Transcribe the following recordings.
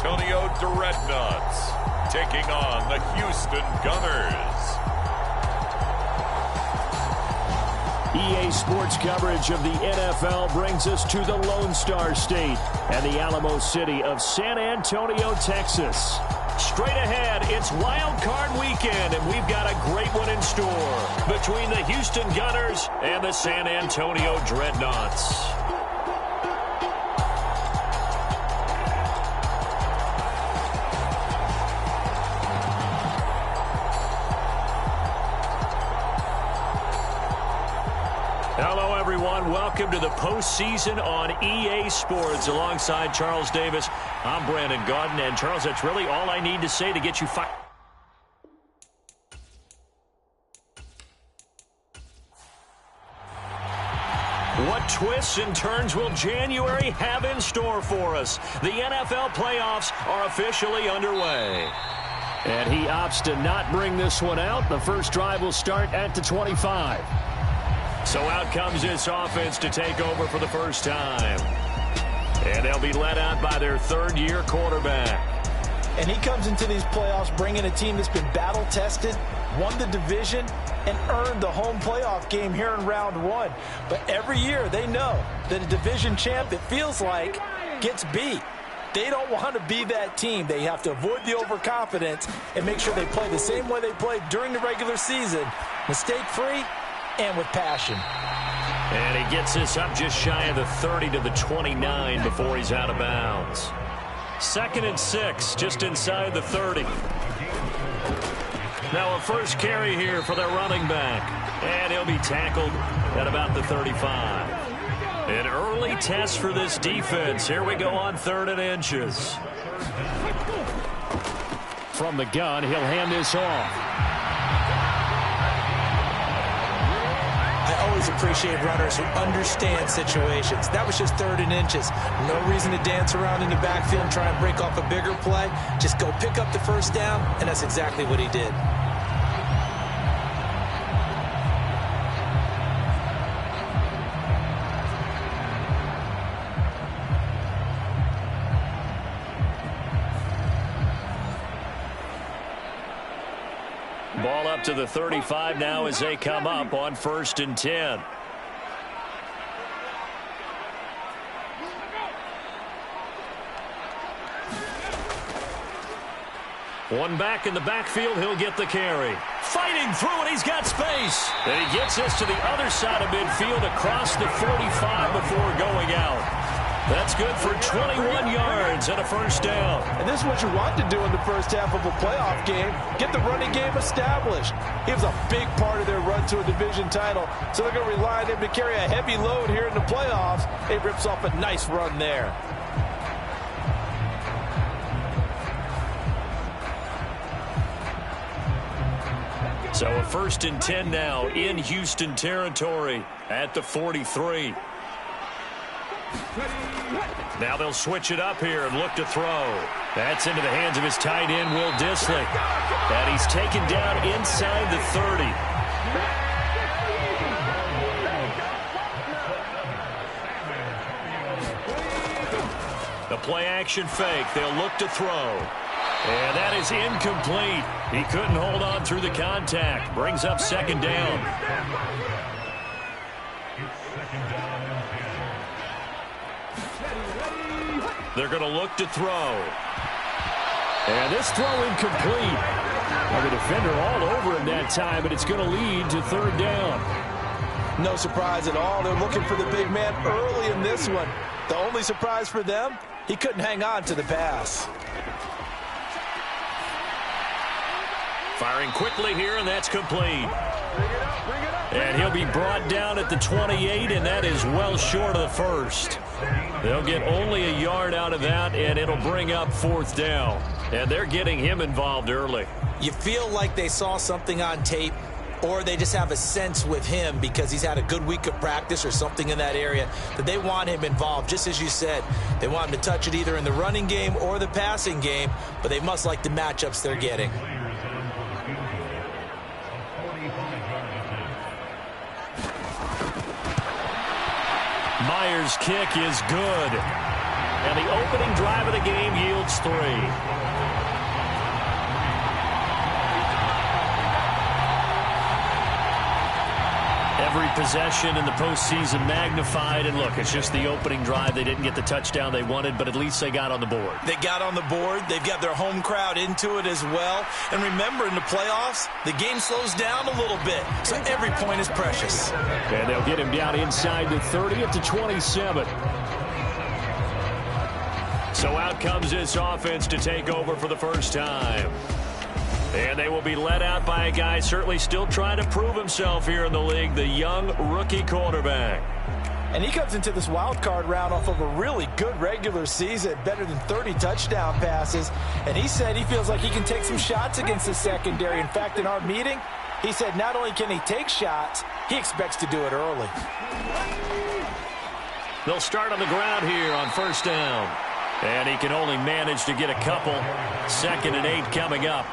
Antonio Dreadnoughts taking on the Houston Gunners. EA Sports coverage of the NFL brings us to the Lone Star State and the Alamo City of San Antonio, Texas. Straight ahead, it's Wildcard weekend, and we've got a great one in store between the Houston Gunners and the San Antonio Dreadnoughts. Hello, everyone. Welcome to the postseason on EA Sports. Alongside Charles Davis, I'm Brandon Gaudin. And, Charles, that's really all I need to say to get you fired. What twists and turns will January have in store for us? The NFL playoffs are officially underway. And he opts to not bring this one out. The first drive will start at the 25. So out comes this offense to take over for the first time. And they'll be led out by their third-year quarterback. And he comes into these playoffs bringing a team that's been battle-tested, won the division, and earned the home playoff game here in round one. But every year they know that a division champ, it feels like, gets beat. They don't want to be that team. They have to avoid the overconfidence and make sure they play the same way they played during the regular season, mistake-free and with passion. And he gets this up just shy of the 30 to the 29 before he's out of bounds. 2nd and 6, just inside the 30. Now a first carry here for their running back. And he'll be tackled at about the 35. An early test for this defense. Here we go on 3rd and inches. From the gun, he'll hand this off. I always appreciate runners who understand situations. That was just 3rd and inches. No reason to dance around in the backfield and try and break off a bigger play. Just go pick up the first down, and that's exactly what he did. Ball up to the 35 now as they come up on 1st and 10. One back in the backfield, he'll get the carry. Fighting through it, he's got space. And he gets this to the other side of midfield across the 45 before going out. That's good for 21 yards and a first down. And this is what you want to do in the first half of a playoff game. Get the running game established. He was a big part of their run to a division title. So they're going to rely on him to carry a heavy load here in the playoffs. He rips off a nice run there. So a 1st and 10 now in Houston territory at the 43. Now they'll switch it up here and look to throw. That's into the hands of his tight end, Will Dissly. And he's taken down inside the 30. The play-action fake. They'll look to throw. And that is incomplete. He couldn't hold on through the contact. Brings up 2nd down. They're going to look to throw. And this throw incomplete. Well, the defender all over him that time, but it's going to lead to 3rd down. No surprise at all. They're looking for the big man early in this one. The only surprise for them, he couldn't hang on to the pass. Firing quickly here, and that's complete. And he'll be brought down at the 28, and that is well short of the 1st. They'll get only a yard out of that, and it'll bring up 4th down. And they're getting him involved early. You feel like they saw something on tape, or they just have a sense with him because he's had a good week of practice or something in that area that they want him involved. Just as you said, they want him to touch it either in the running game or the passing game, but they must like the matchups they're getting. Myers' kick is good. And the opening drive of the game yields 3. Every possession in the postseason magnified. And look, it's just the opening drive. They didn't get the touchdown they wanted, but at least they got on the board. They got on the board. They've got their home crowd into it as well. And remember, in the playoffs, the game slows down a little bit. So every point is precious. And they'll get him down inside the 30 at the 27. So out comes this offense to take over for the first time. And they will be led out by a guy certainly still trying to prove himself here in the league, the young rookie quarterback. And he comes into this wild card round off of a really good regular season, better than 30 touchdown passes. And he said he feels like he can take some shots against the secondary. In fact, in our meeting, he said not only can he take shots, he expects to do it early. They'll start on the ground here on first down. And he can only manage to get a couple. 2nd and 8 coming up.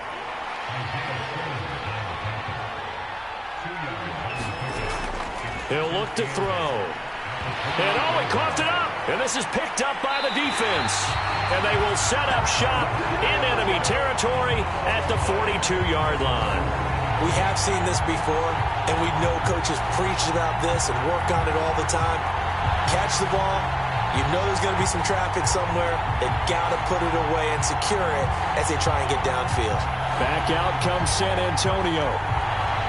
He'll look to throw. And he coughed it up. And this is picked up by the defense. And they will set up shop in enemy territory at the 42-yard line. We have seen this before, and we know coaches preach about this and work on it all the time. Catch the ball. You know there's going to be some traffic somewhere. They've got to put it away and secure it as they try and get downfield. Back out comes San Antonio.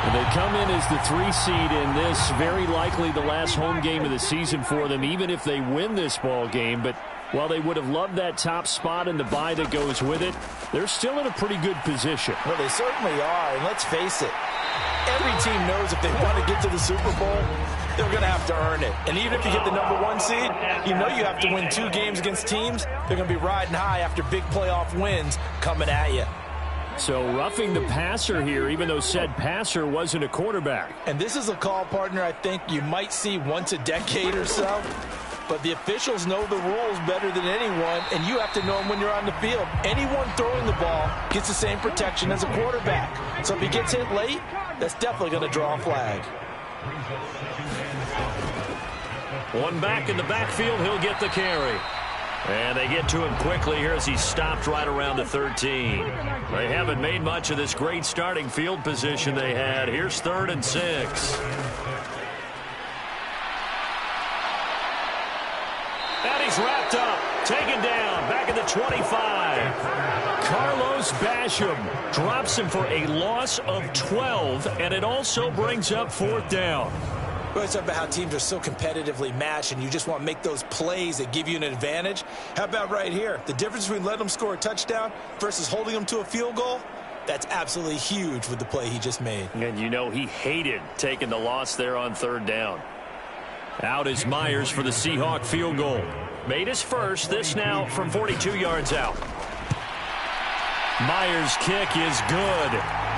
And they come in as the 3 seed in this, very likely the last home game of the season for them, even if they win this ball game. But while they would have loved that top spot and the bye that goes with it, they're still in a pretty good position. Well, they certainly are, and let's face it, every team knows if they want to get to the Super Bowl, they're going to have to earn it. And even if you get the number 1 seed, you know you have to win 2 games against teams. They're going to be riding high after big playoff wins coming at you. So roughing the passer here, even though said passer wasn't a quarterback. And this is a call, partner, I think you might see once a decade or so. But the officials know the rules better than anyone, and you have to know them when you're on the field. Anyone throwing the ball gets the same protection as a quarterback. So if he gets hit late, that's definitely going to draw a flag. One back in the backfield, he'll get the carry. And they get to him quickly here as he's stopped right around the 13. They haven't made much of this great starting field position they had. Here's 3rd and 6. And he's wrapped up, taken down, back at the 25. Carlos Basham drops him for a loss of 12, and it also brings up 4th down. We always talk about how teams are so competitively matched and you just want to make those plays that give you an advantage. How about right here? The difference between letting them score a touchdown versus holding them to a field goal, that's absolutely huge with the play he just made. And you know he hated taking the loss there on 3rd down. Out is Myers for the Seahawk field goal. Made his first, this now from 42 yards out. Myers' kick is good,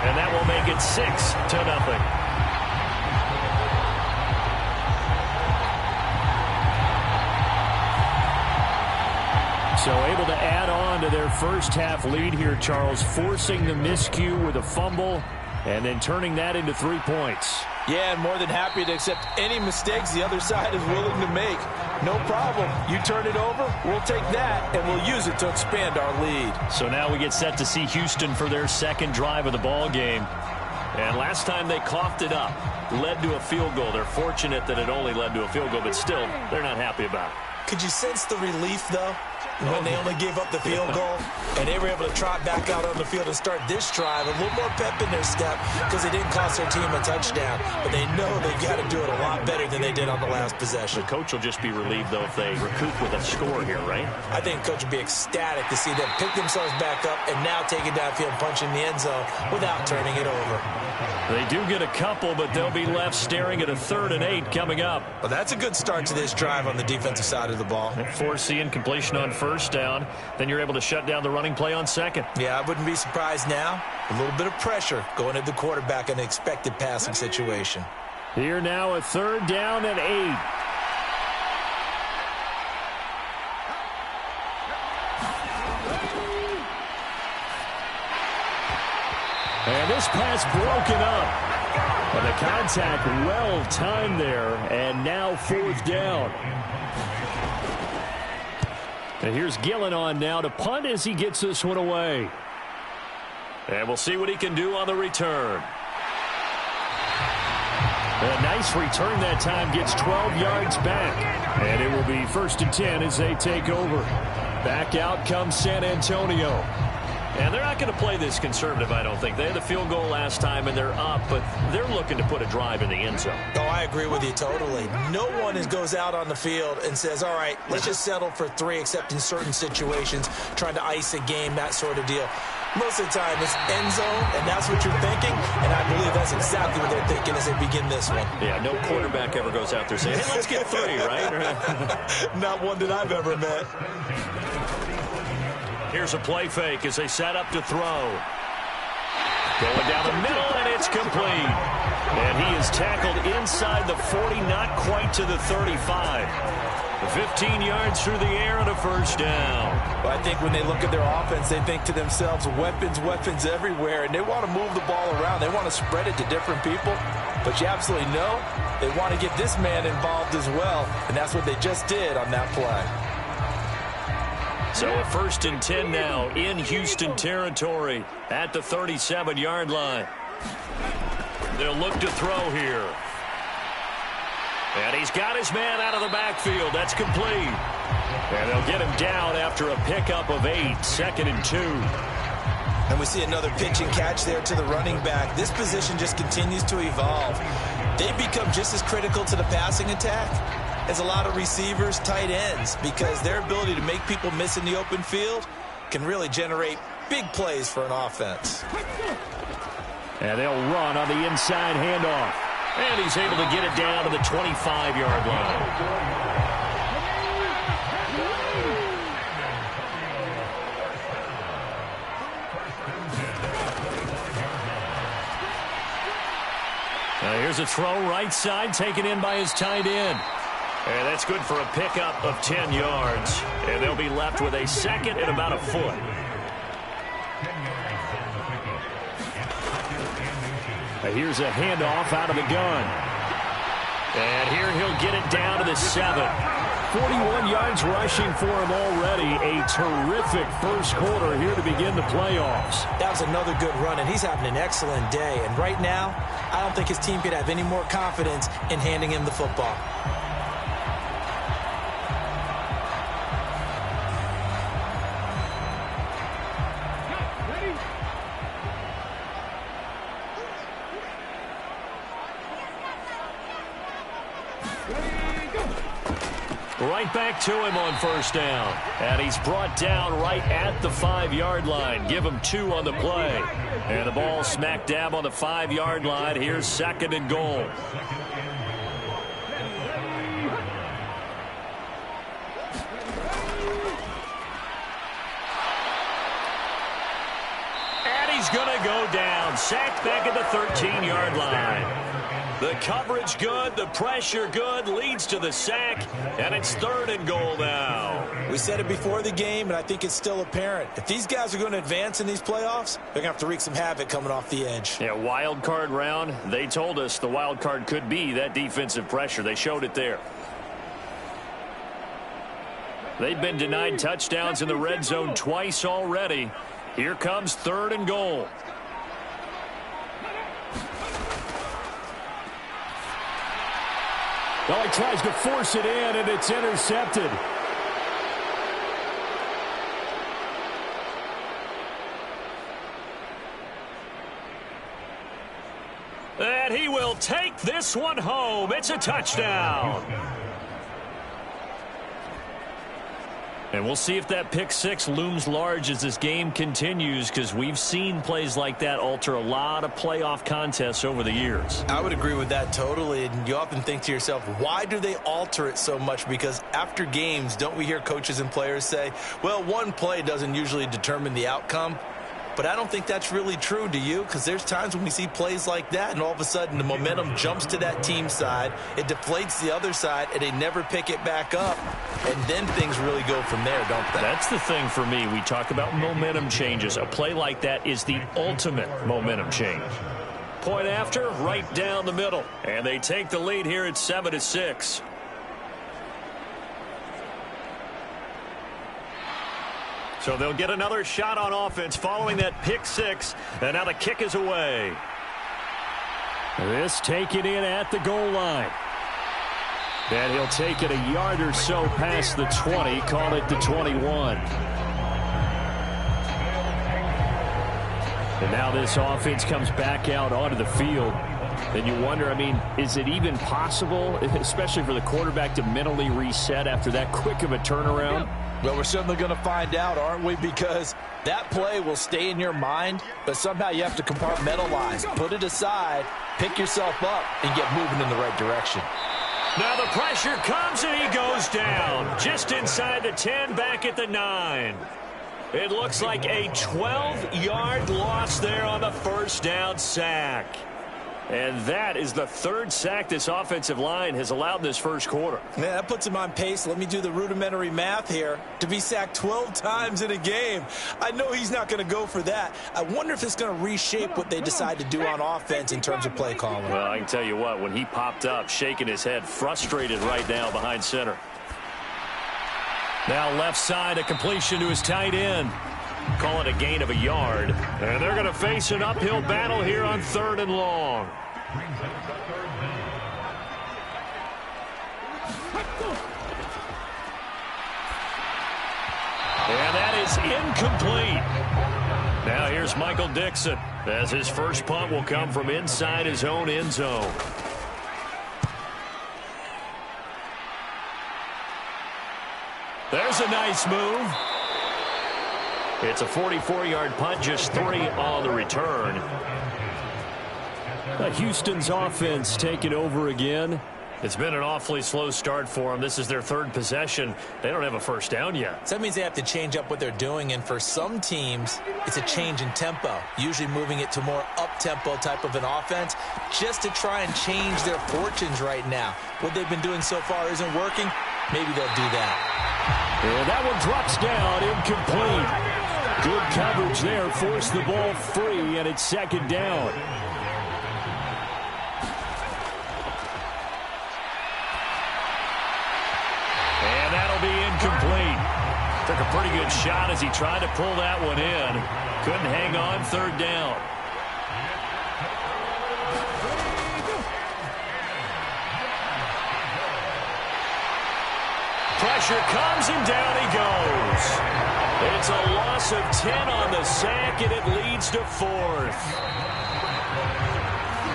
and that will make it 6-0. So able to add on to their first half lead here, Charles, forcing the miscue with a fumble and then turning that into 3 points. Yeah, and more than happy to accept any mistakes the other side is willing to make. No problem. You turn it over, we'll take that, and we'll use it to expand our lead. So now we get set to see Houston for their 2nd drive of the ball game. And last time they coughed it up, led to a field goal. They're fortunate that it only led to a field goal, but still, they're not happy about it. Could you sense the relief, though, when they only gave up the field goal and they were able to trot back out on the field and start this drive, a little more pep in their step because they didn't cost their team a touchdown, but they know they've got to do it a lot better than they did on the last possession. The coach will just be relieved, though, if they recoup with a score here, right? I think the coach will be ecstatic to see them pick themselves back up and now take it downfield, punch in the end zone without turning it over. They do get a couple, but they'll be left staring at a 3rd and 8 coming up. Well, that's a good start to this drive on the defensive side of the ball. Force the incompletion on 1st down. Then you're able to shut down the running play on 2nd. Yeah, I wouldn't be surprised now. A little bit of pressure going at the quarterback in an expected passing situation. Here now a 3rd down and 8. And this pass broken up. And the contact well timed there. And now 4th down. And here's Gillen on now to punt as he gets this one away. And we'll see what he can do on the return. A nice return that time, gets 12 yards back. And it will be 1st and 10 as they take over. Back out comes San Antonio. And they're not going to play this conservative, I don't think. They had the field goal last time, and they're up, but they're looking to put a drive in the end zone. Oh, I agree with you totally. No one goes out on the field and says, all right, let's just settle for 3, except in certain situations, trying to ice a game, that sort of deal. Most of the time, it's end zone, and that's what you're thinking, and I believe that's exactly what they're thinking as they begin this one. Yeah, no quarterback ever goes out there saying, hey, let's get 3, right? Not one that I've ever met. Here's a play fake as they set up to throw. Going down the middle, and it's complete. And he is tackled inside the 40, not quite to the 35. 15 yards through the air and a first down. Well, I think when they look at their offense, they think to themselves, weapons everywhere, and they want to move the ball around. They want to spread it to different people. But you absolutely know they want to get this man involved as well, and that's what they just did on that play. So a 1st and 10 now in Houston territory at the 37-yard line. They'll look to throw here. And he's got his man out of the backfield. That's complete. And they'll get him down after a pickup of 8, 2nd and 2. And we see another pitch and catch there to the running back. This position just continues to evolve. They become just as critical to the passing attack as a lot of receivers, tight ends, because their ability to make people miss in the open field can really generate big plays for an offense. And they'll run on the inside handoff. And he's able to get it down to the 25-yard line. Now here's a throw right side taken in by his tight end. And that's good for a pickup of 10 yards. And they'll be left with a 2nd and about a foot. Here's a handoff out of the gun. And here he'll get it down to the 7. 41 yards rushing for him already. A terrific first quarter here to begin the playoffs. That was another good run, and he's having an excellent day. And right now, I don't think his team could have any more confidence in handing him the football. Right back to him on first down. And he's brought down right at the 5-yard line. Give him 2 on the play. And the ball smack dab on the 5-yard line. Here's 2nd and goal. And he's going to go down. Sacked back at the 13-yard line. The coverage good, the pressure good, leads to the sack, and it's 3rd and goal now. We said it before the game, and I think it's still apparent. If these guys are going to advance in these playoffs, they're going to have to wreak some havoc coming off the edge. Yeah, wild card round, they told us the wild card could be that defensive pressure. They showed it there. They've been denied touchdowns in the red zone twice already. Here comes 3rd and goal. Well, he tries to force it in, and it's intercepted. And he will take this one home. It's a touchdown. And we'll see if that pick 6 looms large as this game continues, because we've seen plays like that alter a lot of playoff contests over the years. I would agree with that totally. And you often think to yourself, why do they alter it so much? Because after games, don't we hear coaches and players say, well, one play doesn't usually determine the outcome? But I don't think that's really true, do you? Because there's times when we see plays like that, and all of a sudden the momentum jumps to that team side, it deflates the other side, and they never pick it back up. And then things really go from there, don't they? That's the thing for me. We talk about momentum changes. A play like that is the ultimate momentum change. Point after, right down the middle. And they take the lead here at 7-6. So they'll get another shot on offense following that pick six, and now the kick is away. This taken in at the goal line. And he'll take it a yard or so past the 20, call it the 21. And now this offense comes back out onto the field. And you wonder, I mean, is it even possible, especially for the quarterback, to mentally reset after that quick of a turnaround? Well, we're certainly going to find out, aren't we? Because that play will stay in your mind, but somehow you have to compartmentalize, put it aside, pick yourself up, and get moving in the right direction. Now the pressure comes, and he goes down. Just inside the 10, back at the 9. It looks like a 12-yard loss there on the first down sack. And that is the third sack this offensive line has allowed this first quarter. Yeah, that puts him on pace. Let me do the rudimentary math here. To be sacked 12 times in a game, I know he's not going to go for that. I wonder if it's going to reshape what they decide to do on offense in terms of play calling. Well, I can tell you what, when he popped up, shaking his head, frustrated right now behind center. Now left side, a completion to his tight end. Call it a gain of a yard. And they're going to face an uphill battle here on 3rd and long. And that is incomplete. Now here's Michael Dixon, as his first punt will come from inside his own end zone. There's a nice move. It's a 44-yard punt, just 3 on the return. Houston's offense taking over again. It's been an awfully slow start for them. This is their 3rd possession. They don't have a first down yet. So that means they have to change up what they're doing, and for some teams, it's a change in tempo, usually moving it to more up-tempo type of an offense, just to try and change their fortunes right now. What they've been doing so far isn't working. Maybe they'll do that. And that one drops down, incomplete. Good coverage there, forced the ball free, and it's 2nd down. And that'll be incomplete. Took a pretty good shot as he tried to pull that one in. Couldn't hang on, 3rd down. Pressure comes, and down he goes. It's a loss of 10 on the sack, and it leads to 4th.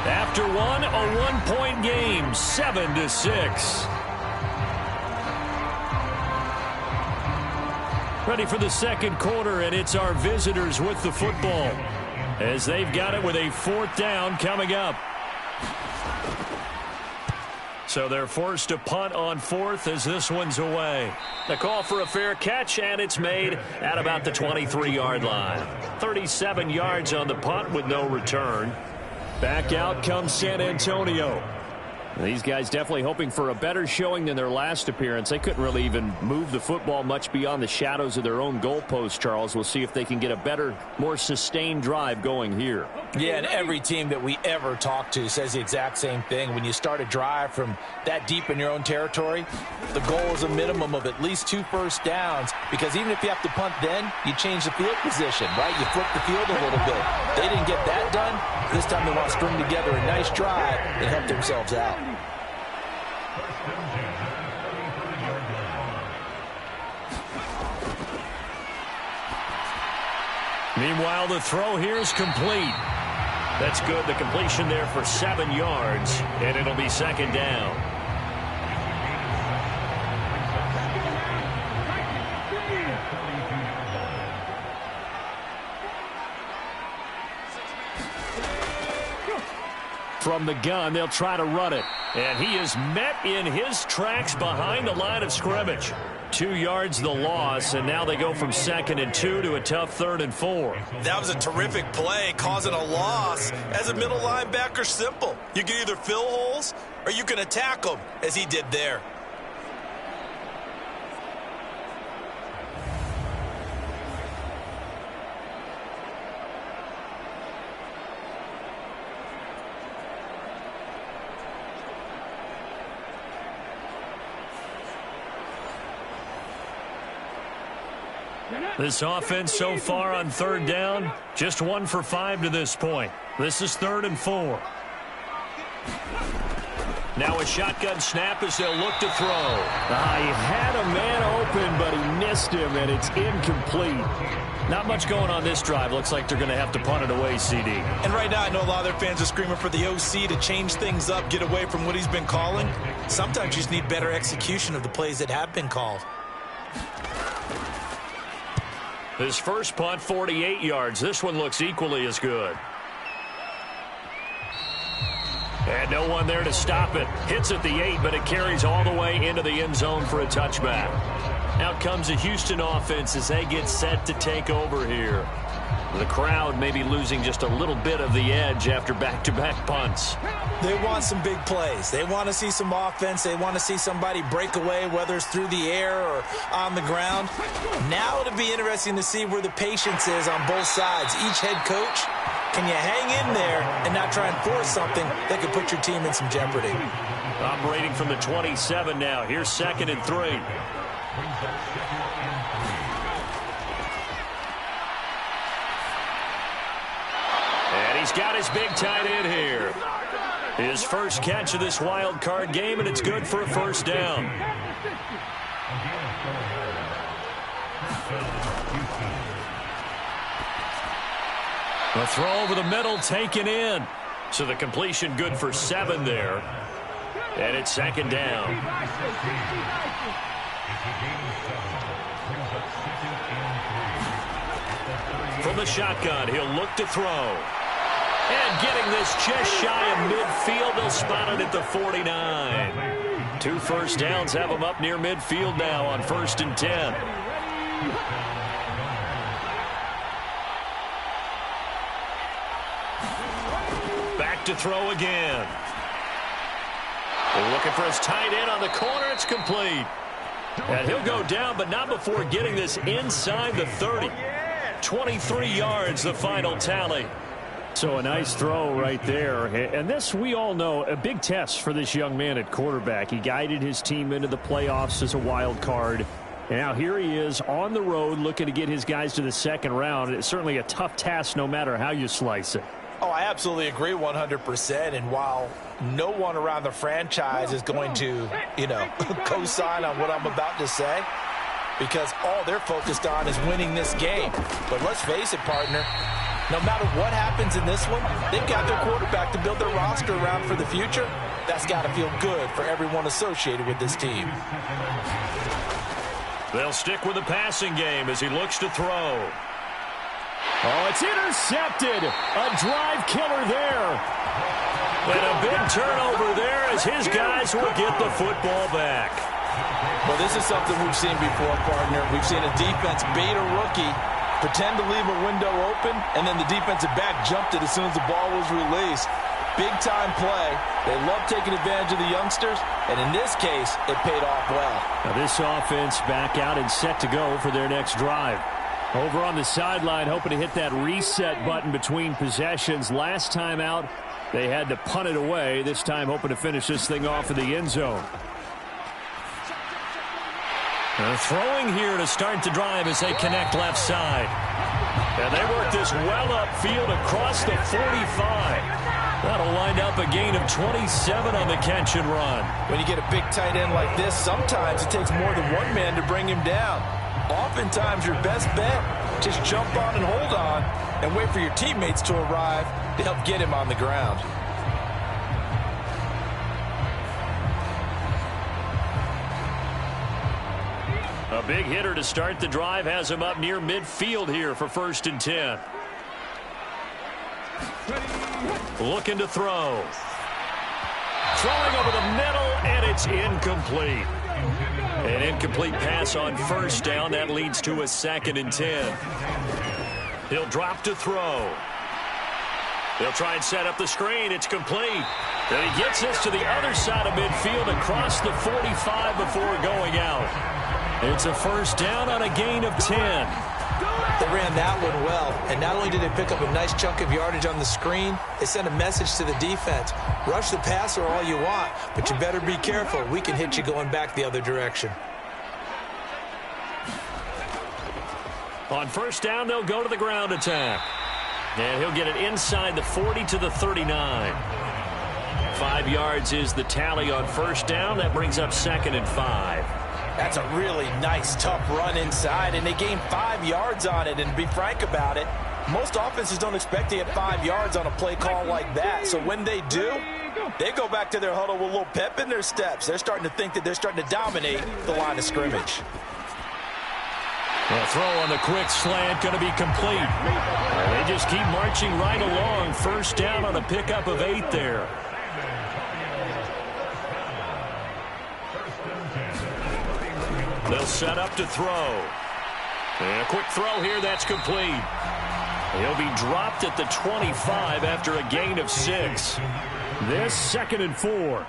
After one, a one-point game, 7-6. Ready for the second quarter, and it's our visitors with the football, as they've got it with a 4th down coming up. So they're forced to punt on 4th as this one's away. The call for a fair catch, and it's made at about the 23-yard line. 37 yards on the punt with no return. Back out comes San Antonio. These guys definitely hoping for a better showing than their last appearance. They couldn't really even move the football much beyond the shadows of their own goalpost, Charles. We'll see if they can get a better, more sustained drive going here. Yeah, and every team that we ever talk to says the exact same thing. When you start a drive from that deep in your own territory, the goal is a minimum of at least 2 first downs, because even if you have to punt then, you change the field position, right? You flip the field a little bit. They didn't get that done. This time they want to string together a nice drive and help themselves out. Meanwhile, the throw here is complete. That's good. The completion there for 7 yards, and it'll be 2nd down. From the gun, they'll try to run it. And he is met in his tracks behind the line of scrimmage. 2 yards the loss, and now they go from 2nd and 2 to a tough 3rd and 4. That was a terrific play, causing a loss. As a middle linebacker, simple. You can either fill holes or you can attack them, as he did there. This offense so far on third down, just 1 for 5 to this point. This is 3rd and 4. Now a shotgun snap as they'll look to throw. He had a man open, but he missed him, and it's incomplete. Not much going on this drive. Looks like they're going to have to punt it away, CD. And right now, I know a lot of their fans are screaming for the OC to change things up, get away from what he's been calling. Sometimes you just need better execution of the plays that have been called. His first punt, 48 yards. This one looks equally as good. And no one there to stop it. Hits at the 8, but it carries all the way into the end zone for a touchback. Out comes the Houston offense as they get set to take over here. The crowd may be losing just a little bit of the edge after back-to-back punts. They want some big plays. They want to see some offense. They want to see somebody break away, whether it's through the air or on the ground. Now it'll be interesting to see where the patience is on both sides. Each head coach, can you hang in there and not try and force something that could put your team in some jeopardy? Operating from the 27 now. Here's 2nd and 3. And he's got his big tight end here. His first catch of this wild card game, and it's good for a first down. A throw over the middle taken in. So the completion good for 7 there. And it's 2nd down. From the shotgun, he'll look to throw. And getting this just shy of midfield, they'll spot it at the 49. 2 first downs have them up near midfield now on 1st and 10. Back to throw again. Looking for his tight end on the corner. It's complete. And he'll go down, but not before getting this inside the 30. 23 yards, the final tally. So a nice throw right there. And this, we all know, a big test for this young man at quarterback. He guided his team into the playoffs as a wild card. And now here he is on the road looking to get his guys to the 2nd round. It's certainly a tough task no matter how you slice it. Oh, I absolutely agree 100%. And while no one around the franchise is going to, co-sign on what I'm about to say, because all they're focused on is winning this game. But let's face it, partner, no matter what happens in this one, they've got their quarterback to build their roster around for the future. That's got to feel good for everyone associated with this team. They'll stick with the passing game as he looks to throw. Oh, it's intercepted. A drive killer there. And a big turnover there as his guys will get the football back. Well, this is something we've seen before, partner. We've seen a defense bait a rookie, pretend to leave a window open, and then the defensive back jumped it as soon as the ball was released. Big-time play. They love taking advantage of the youngsters, and in this case, it paid off well. Now this offense back out and set to go for their next drive. Over on the sideline, hoping to hit that reset button between possessions. Last time out, they had to punt it away. This time, hoping to finish this thing off in the end zone. Throwing here to start the drive as they connect left side. And they work this well upfield across the 45. That'll wind up a gain of 27 on the catch and run. When you get a big tight end like this, sometimes it takes more than one man to bring him down. Oftentimes, your best bet, just jump on and hold on and wait for your teammates to arrive to help get him on the ground. A big hitter to start the drive has him up near midfield here for 1st and 10. Looking to throw. Throwing over the middle, and it's incomplete. An incomplete pass on 1st down. That leads to a 2nd and 10. He'll drop to throw. They'll try and set up the screen. It's complete. And he gets this to the other side of midfield across the 45 before going out. It's a 1st down on a gain of 10. They ran that one well, and not only did they pick up a nice chunk of yardage on the screen, they sent a message to the defense. Rush the passer all you want, but you better be careful. We can hit you going back the other direction. On first down, they'll go to the ground attack. And he'll get it inside the 40 to the 39. 5 yards is the tally on first down. That brings up 2nd and 5. That's a really nice, tough run inside, and they gained 5 yards on it. And to be frank about it, most offenses don't expect to get 5 yards on a play call like that. So when they do, they go back to their huddle with a little pep in their steps. They're starting to think that they're starting to dominate the line of scrimmage. The throw on the quick slant going to be complete. They just keep marching right along. First down on a pickup of 8 there. They'll set up to throw. And a quick throw here, that's complete. He'll be dropped at the 25 after a gain of 6. This 2nd and 4.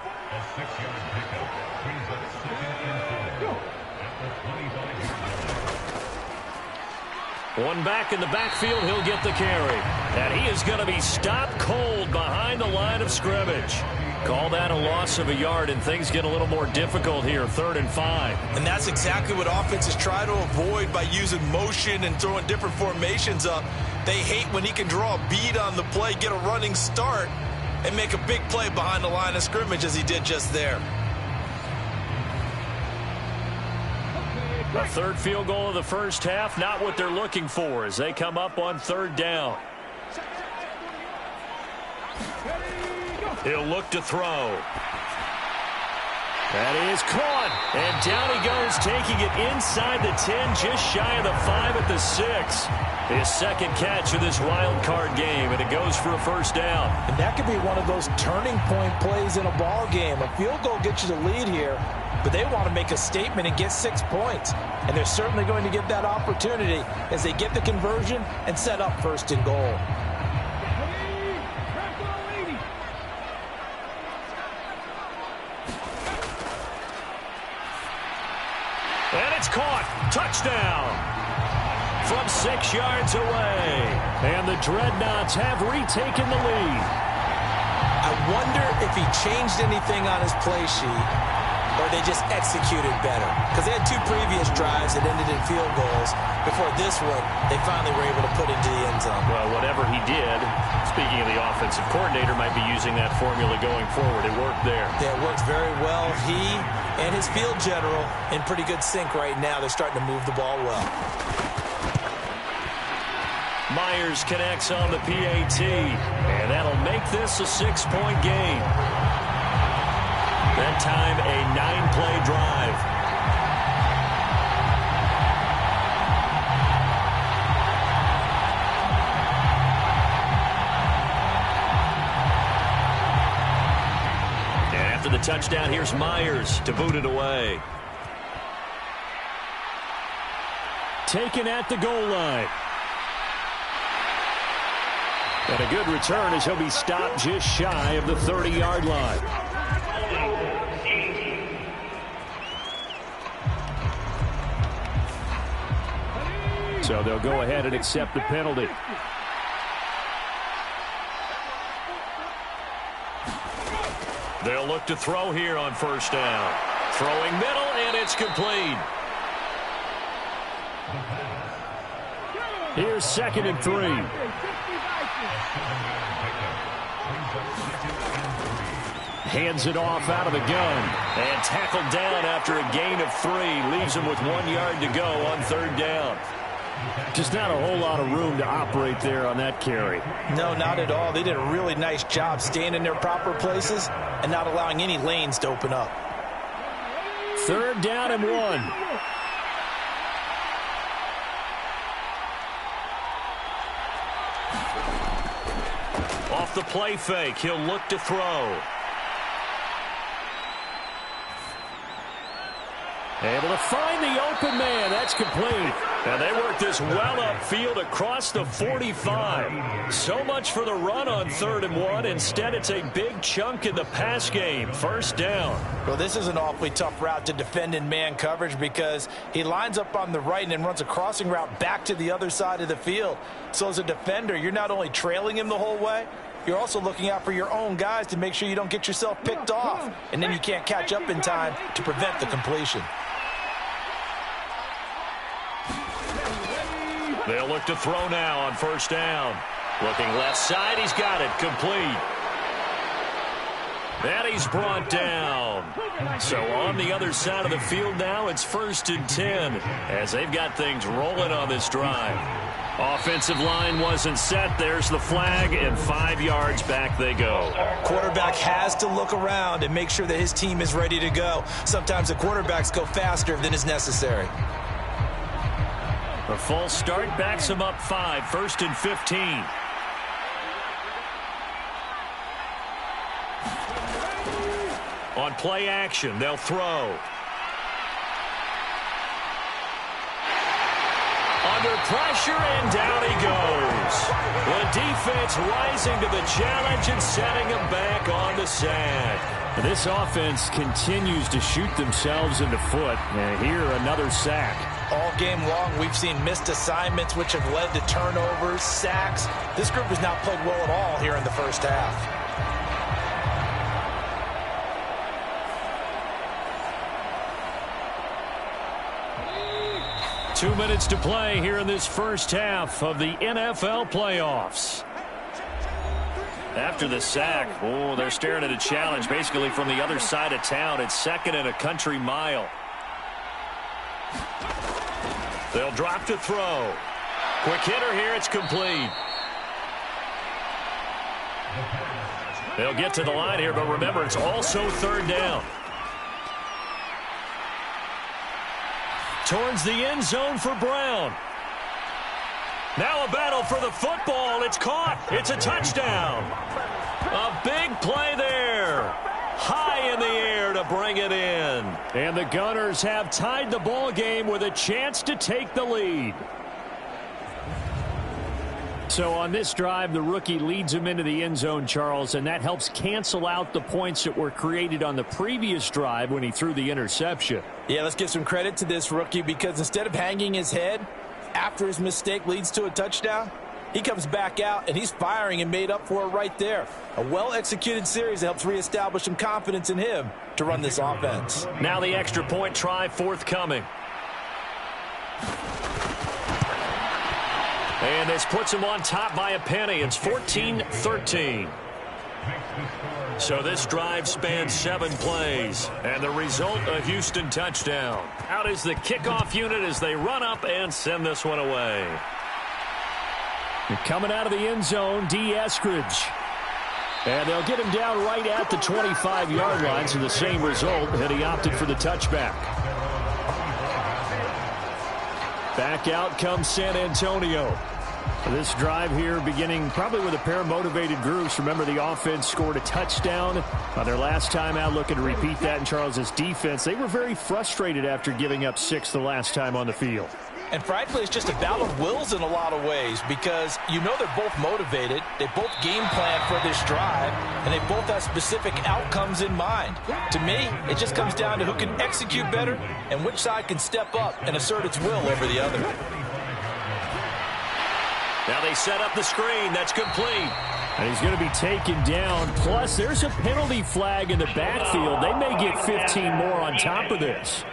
One back in the backfield, he'll get the carry. And he is going to be stopped cold behind the line of scrimmage. Call that a loss of a yard, and things get a little more difficult here, 3rd and 5. And that's exactly what offenses try to avoid by using motion and throwing different formations up. They hate when he can draw a bead on the play, get a running start, and make a big play behind the line of scrimmage as he did just there. A 3rd field goal of the first half, not what they're looking for as they come up on 3rd down. He'll look to throw. That is caught. And down he goes, taking it inside the 10, just shy of the 5 at the 6. His 2nd catch of this wild card game, and it goes for a first down. And that could be one of those turning point plays in a ball game. A field goal gets you the lead here, but they want to make a statement and get 6 points. And they're certainly going to get that opportunity as they get the conversion and set up 1st and goal. And it's caught. Touchdown. From 6 yards away. And the Dreadnoughts have retaken the lead. I wonder if he changed anything on his play sheet or they just executed better. Because they had 2 previous drives that ended in field goals. Before this one, they finally were able to put into the end zone. Well, whatever he did, speaking of the offensive coordinator, might be using that formula going forward. It worked there. Yeah, it worked very well. He and his field general in pretty good sync right now. They're starting to move the ball well. Myers connects on the PAT, and that'll make this a 6-point game. That time, a 9-play drive. And after the touchdown, here's Myers to boot it away. Taken at the goal line. And a good return as he'll be stopped just shy of the 30-yard line. So they'll go ahead and accept the penalty. They'll look to throw here on first down. Throwing middle, and it's complete. Here's 2nd and 3. Hands it off out of the gun. And tackled down after a gain of 3. Leaves him with 1 yard to go on 3rd down. Just not a whole lot of room to operate there on that carry. No, not at all. They did a really nice job staying in their proper places and not allowing any lanes to open up. 3rd down and 1. Off the play fake, he'll look to throw. Able to find the open man. That's complete. And they work this well upfield across the 45. So much for the run on 3rd and 1. Instead, it's a big chunk in the pass game. First down. Well, this is an awfully tough route to defend in man coverage because he lines up on the right and then runs a crossing route back to the other side of the field. So as a defender, you're not only trailing him the whole way, you're also looking out for your own guys to make sure you don't get yourself picked off. And then you can't catch up in time to prevent the completion. They'll look to throw now on first down. Looking left side, he's got it, complete. And he's brought down. So on the other side of the field now, it's 1st and 10 as they've got things rolling on this drive. Offensive line wasn't set. There's the flag, and 5 yards back they go. Quarterback has to look around and make sure that his team is ready to go. Sometimes the quarterbacks go faster than is necessary. A false start backs him up 5, 1st and 15. On play action, they'll throw. Under pressure, and down he goes. The defense rising to the challenge and setting him back on the sack. This offense continues to shoot themselves in the foot. And here, another sack. All game long, we've seen missed assignments, which have led to turnovers, sacks. This group has not played well at all here in the first half. 2 minutes to play here in this first half of the NFL playoffs. After the sack, they're staring at a challenge basically from the other side of town. It's 2nd and a country mile. They'll drop to throw. Quick hitter here, it's complete. They'll get to the line here, but remember, it's also 3rd down. Towards the end zone for Brown. Now a battle for the football. It's caught. It's a touchdown. A big play there. High in the air to bring it in. And the Gunners have tied the ball game with a chance to take the lead. So on this drive, the rookie leads him into the end zone, Charles, and that helps cancel out the points that were created on the previous drive when he threw the interception. Yeah, let's give some credit to this rookie because instead of hanging his head after his mistake leads to a touchdown, he comes back out and he's firing and made up for it right there. A well-executed series that helps reestablish some confidence in him to run this offense. Now the extra point try forthcoming. And this puts him on top by a penny. It's 14-13. So this drive spans 7 plays. And the result, a Houston touchdown. Out is the kickoff unit as they run up and send this one away. Coming out of the end zone, D. Eskridge. And they'll get him down right at the 25-yard line, so the same result, and he opted for the touchback. Back out comes San Antonio. This drive here beginning probably with a pair of motivated groups. Remember, the offense scored a touchdown on their last time out, looking to repeat that in Charles's defense. They were very frustrated after giving up 6 the last time on the field. And frankly, it's just a battle of wills in a lot of ways because you know they're both motivated. They both game plan for this drive, and they both have specific outcomes in mind. To me, it just comes down to who can execute better and which side can step up and assert its will over the other. Now they set up the screen. That's complete. And he's going to be taken down. Plus, there's a penalty flag in the backfield. They may get 15 more on top of this.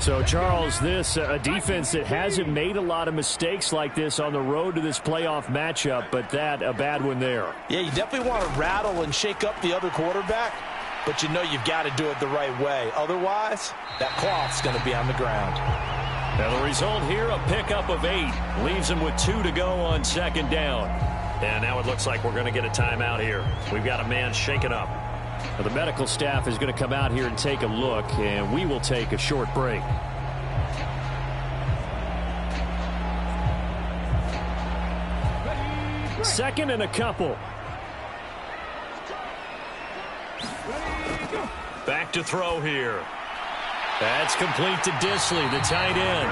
So, Charles, this a defense that hasn't made a lot of mistakes like this on the road to this playoff matchup, but that a bad one there. Yeah, you definitely want to rattle and shake up the other quarterback, but you know you've got to do it the right way. Otherwise, that cloth's going to be on the ground. Now the result here, a pickup of 8. Leaves him with 2 to go on 2nd down. And now it looks like we're going to get a timeout here. We've got a man shaken up. Well, the medical staff is going to come out here and take a look, and we will take a short break. Second and a couple. Back to throw here. That's complete to Disley, the tight end.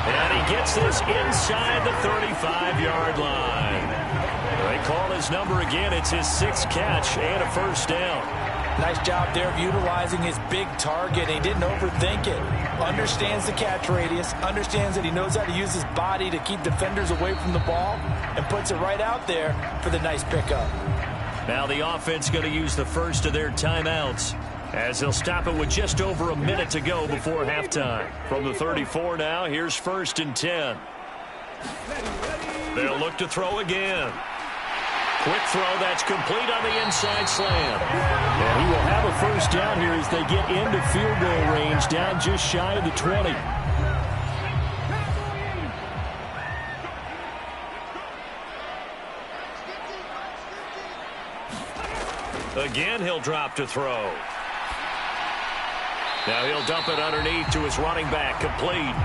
And he gets this inside the 35-yard line. They call his number again. It's his 6th catch and a first down. Nice job there of utilizing his big target. He didn't overthink it. Understands the catch radius. Understands that he knows how to use his body to keep defenders away from the ball. And puts it right out there for the nice pickup. Now the offense going to use the first of their timeouts. As they'll stop it with just over a minute to go before halftime. From the 34 now, here's 1st and 10. They'll look to throw again. Quick throw, that's complete on the inside slam. And he will have a first down here as they get into field goal range, down just shy of the 20. Again, he'll drop to throw. Now he'll dump it underneath to his running back, complete.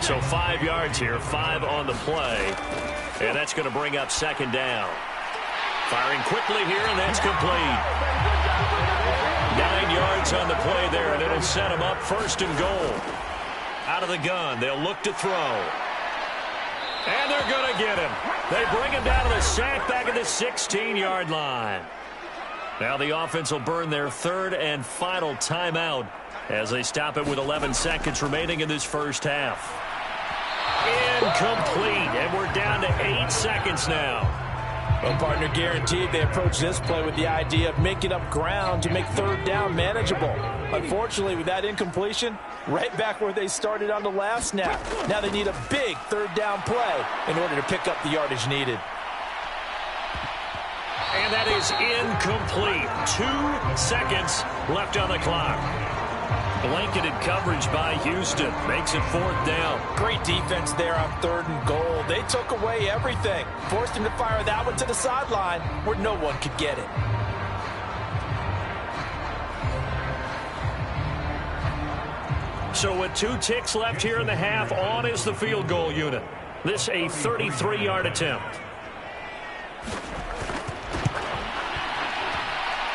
So 5 yards here, 5 on the play. And that's going to bring up 2nd down. Firing quickly here, and that's complete. 9 yards on the play there, and it'll set him up 1st and goal. Out of the gun, they'll look to throw. And they're going to get him. They bring him down to the sack back at the 16-yard line. Now the offense will burn their 3rd and final timeout as they stop it with 11 seconds remaining in this first half. Incomplete, and we're down to 8 seconds now. Well, partner, guaranteed they approach this play with the idea of making up ground to make 3rd down manageable. Unfortunately, with that incompletion, right back where they started on the last snap. Now they need a big 3rd down play in order to pick up the yardage needed. And that is incomplete. 2 seconds left on the clock. Blanketed coverage by Houston. Makes it 4th down. Great defense there on 3rd and goal. They took away everything. Forced him to fire that one to the sideline where no one could get it. So with 2 ticks left here in the half, on is the field goal unit. This a 33-yard attempt.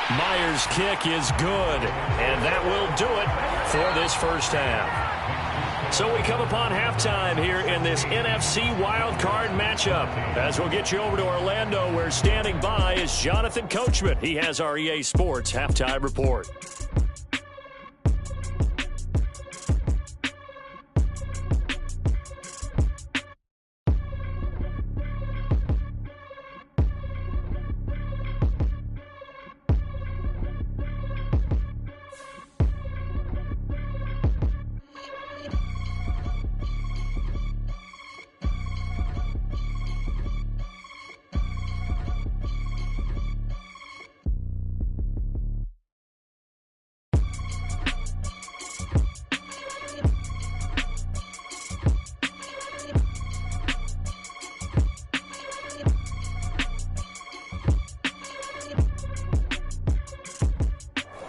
Myers' kick is good, and that will do it for this first half. So we come upon halftime here in this NFC Wildcard matchup. As we'll get you over to Orlando, where standing by is Jonathan Coachman. He has our EA Sports halftime report.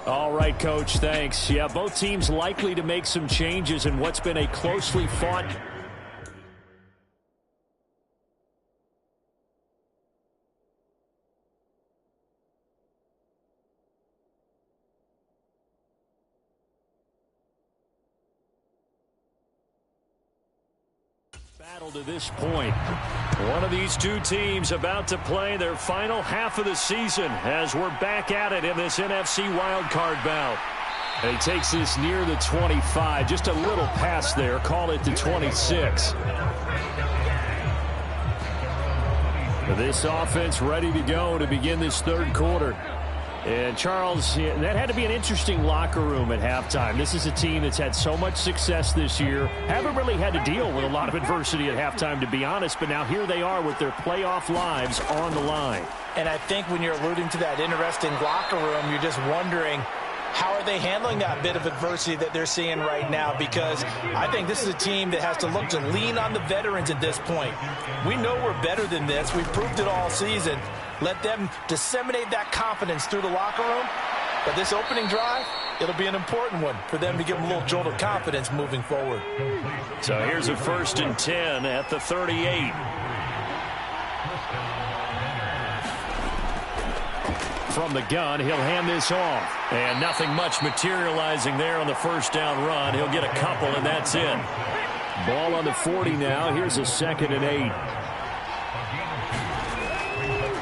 All right, Coach, thanks. Yeah, both teams likely to make some changes in what's been a closely fought battle to this point. One of these two teams about to play their final half of the season as we're back at it in this NFC wildcard bout. And he takes this near the 25, just a little pass there, call it the 26. This offense ready to go to begin this third quarter. And Charles, that had to be an interesting locker room at halftime. This is a team that's had so much success this year. Haven't really had to deal with a lot of adversity at halftime, to be honest. But now here they are with their playoff lives on the line. And I think when you're alluding to that interesting locker room, you're just wondering, how are they handling that bit of adversity that they're seeing right now? Because I think this is a team that has to look to lean on the veterans at this point. We know we're better than this. We've proved it all season. Let them disseminate that confidence through the locker room. But this opening drive, it'll be an important one for them to give them a little jolt of confidence moving forward. So here's a 1st and 10 at the 38. From the gun, he'll hand this off. And nothing much materializing there on the first down run. He'll get a couple, and that's it. Ball on the 40 now. Here's a 2nd and 8.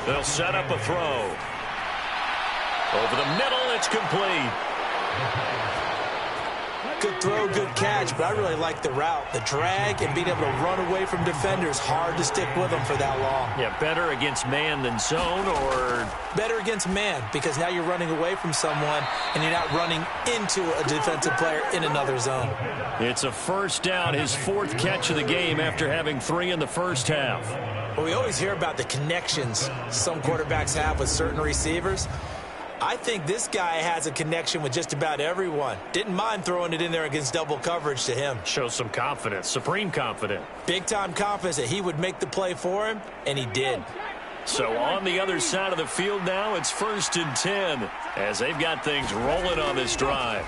They'll set up a throw. Over the middle, it's complete. Good throw, good catch, but I really like the route. The drag and being able to run away from defenders, hard to stick with them for that long. Yeah, better against man than zone, or? Better against man, because now you're running away from someone and you're not running into a defensive player in another zone. It's a first down, his 4th catch of the game after having 3 in the first half. Well, we always hear about the connections some quarterbacks have with certain receivers. I think this guy has a connection with just about everyone. Didn't mind throwing it in there against double coverage to him. Shows some confidence, supreme confidence. Big-time confidence that he would make the play for him, and he did. So on the other side of the field now, it's 1st and 10 as they've got things rolling on this drive.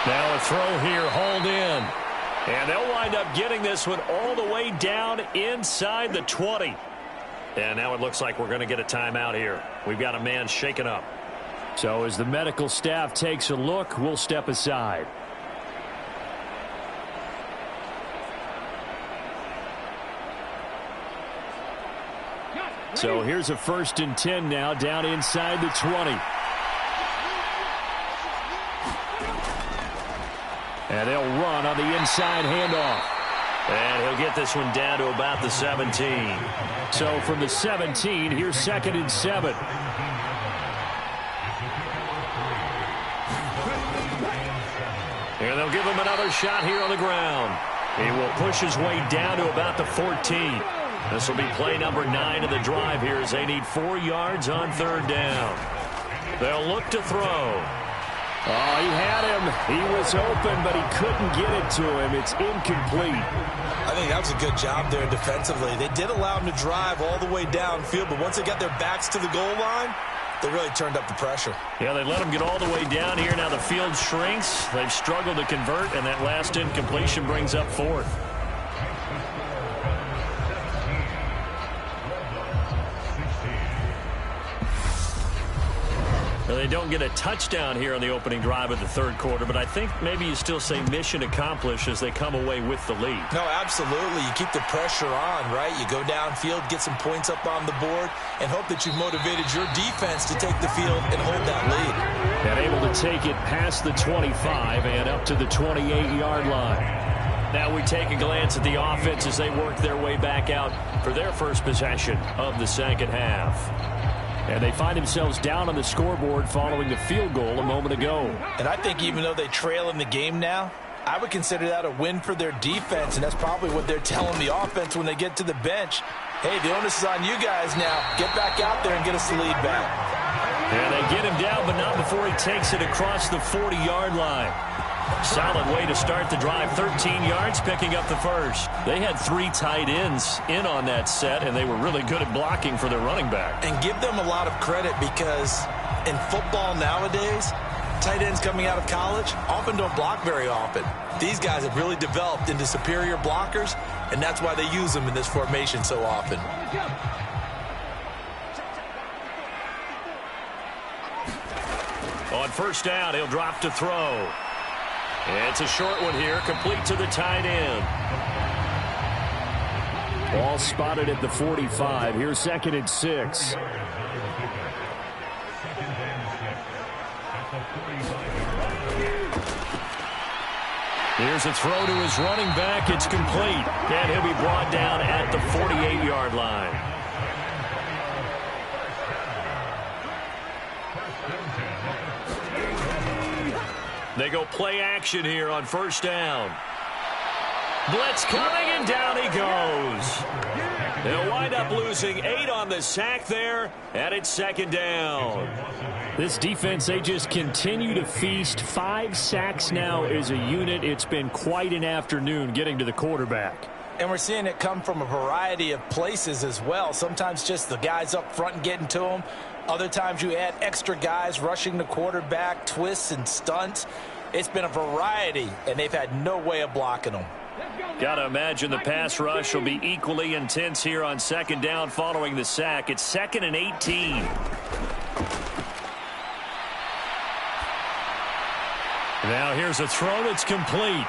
Now a throw here, hauled in. And they'll wind up getting this one all the way down inside the 20. And now it looks like we're going to get a timeout here. We've got a man shaken up. So as the medical staff takes a look, we'll step aside. So here's a 1st and 10 now, down inside the 20. And they'll run on the inside handoff. And he'll get this one down to about the 17. So from the 17, here's 2nd and 7. And they'll give him another shot here on the ground. He will push his way down to about the 14. This will be play number 9 of the drive here as they need 4 yards on 3rd down. They'll look to throw. Oh, he had him. He was open, but he couldn't get it to him. It's incomplete. I think that was a good job there defensively. They did allow him to drive all the way downfield, but once they got their backs to the goal line, they really turned up the pressure. Yeah, they let him get all the way down here. Now the field shrinks. They've struggled to convert, and that last incompletion brings up 4th. Now, they don't get a touchdown here on the opening drive of the 3rd quarter, but I think maybe you still say mission accomplished as they come away with the lead. No, absolutely. You keep the pressure on, right? You go downfield, get some points up on the board, and hope that you've motivated your defense to take the field and hold that lead. And able to take it past the 25 and up to the 28-yard line. Now we take a glance at the offense as they work their way back out for their first possession of the 2nd half. And they find themselves down on the scoreboard following the field goal a moment ago. And I think even though they trail in the game now, I would consider that a win for their defense, and that's probably what they're telling the offense when they get to the bench. Hey, the onus is on you guys now. Get back out there and get us the lead back. And they get him down, but not before he takes it across the 40-yard line. Solid way to start the drive. 13 yards, picking up the first. They had 3 tight ends in on that set, and they were really good at blocking for their running back. And give them a lot of credit because in football nowadays, tight ends coming out of college often don't block very often. These guys have really developed into superior blockers, and that's why they use them in this formation so often. On 1st down, he'll drop to throw. It's a short one here, complete to the tight end. Ball spotted at the 45. Here's 2nd and 6. Here's a throw to his running back. It's complete. And he'll be brought down at the 48-yard line. They go play action here on 1st down. Blitz coming, and down he goes. They'll wind up losing 8 on the sack there, and it's 2nd down. This defense, they just continue to feast. 5 sacks now as a unit. It's been quite an afternoon getting to the quarterback. And we're seeing it come from a variety of places as well. Sometimes just the guys up front and getting to them. Other times you add extra guys rushing the quarterback, twists and stunts. It's been a variety, and they've had no way of blocking them. Got to imagine the pass rush will be equally intense here on 2nd down following the sack. It's 2nd and 18. Now here's a throw that's complete.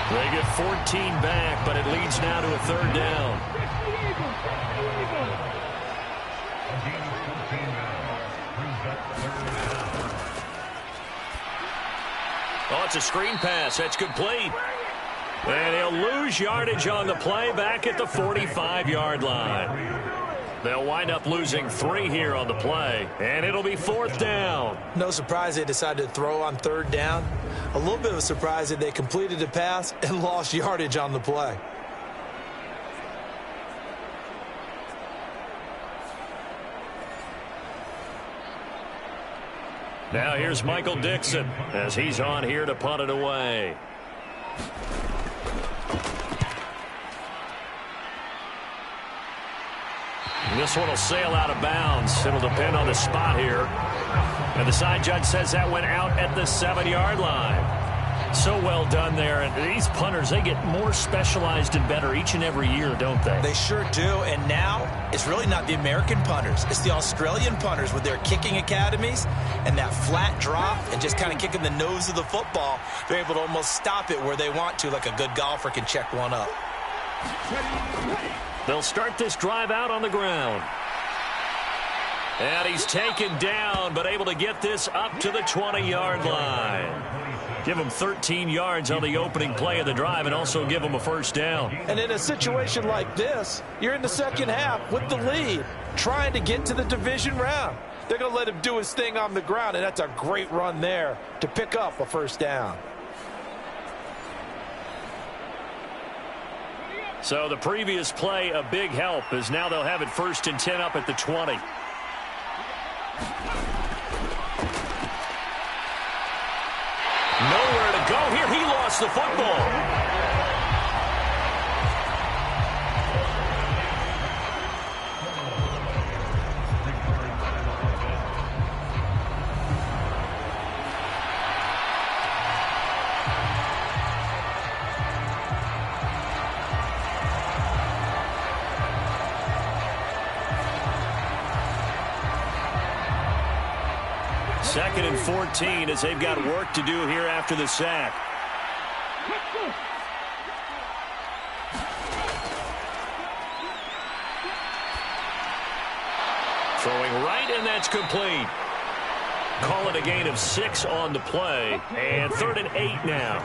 They get 14 back, but it leads now to a 3rd down. Oh, it's a screen pass. That's complete. And he'll lose yardage on the play back at the 45-yard line. They'll wind up losing 3 here on the play, and it'll be 4th down. No surprise they decided to throw on 3rd down. A little bit of a surprise that they completed the pass and lost yardage on the play. Now here's Michael Dixon as he's on here to punt it away. This one will sail out of bounds. It'll depend on the spot here. And the side judge says that went out at the 7-yard line. So well done there. And these punters, they get more specialized and better each and every year, don't they? They sure do. And now it's really not the American punters. It's the Australian punters with their kicking academies and that flat drop and just kind of kicking the nose of the football. They're able to almost stop it where they want to, like a good golfer can check one up. They'll start this drive out on the ground. And he's taken down, but able to get this up to the 20-yard line. Give him 13 yards on the opening play of the drive and also give him a 1st down. And in a situation like this, you're in the second half with the lead, trying to get to the division round. They're going to let him do his thing on the ground, and that's a great run there to pick up a 1st down. So the previous play, a big help, as now they'll have it 1st and 10 up at the 20. Nowhere to go here. He lost the football. Second and 14 as they've got work to do here after the sack. Throwing right, and that's complete. Call it a gain of 6 on the play, and 3rd and 8 now.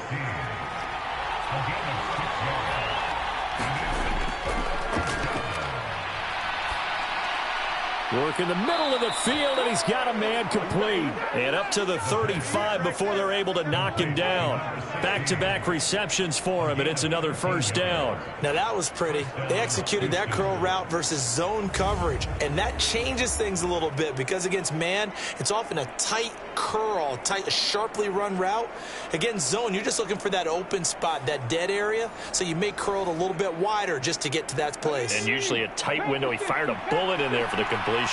Work in the middle of the field, and he's got a man complete. And up to the 35 before they're able to knock him down. Back-to-back receptions for him, and it's another 1st down. Now that was pretty. They executed that curl route versus zone coverage, and that changes things a little bit because against man, it's often a tight curl, tight, sharply run route. Against zone, you're just looking for that open spot, that dead area, so you may curl it a little bit wider just to get to that place. And usually a tight window. He fired a bullet in there for the completion.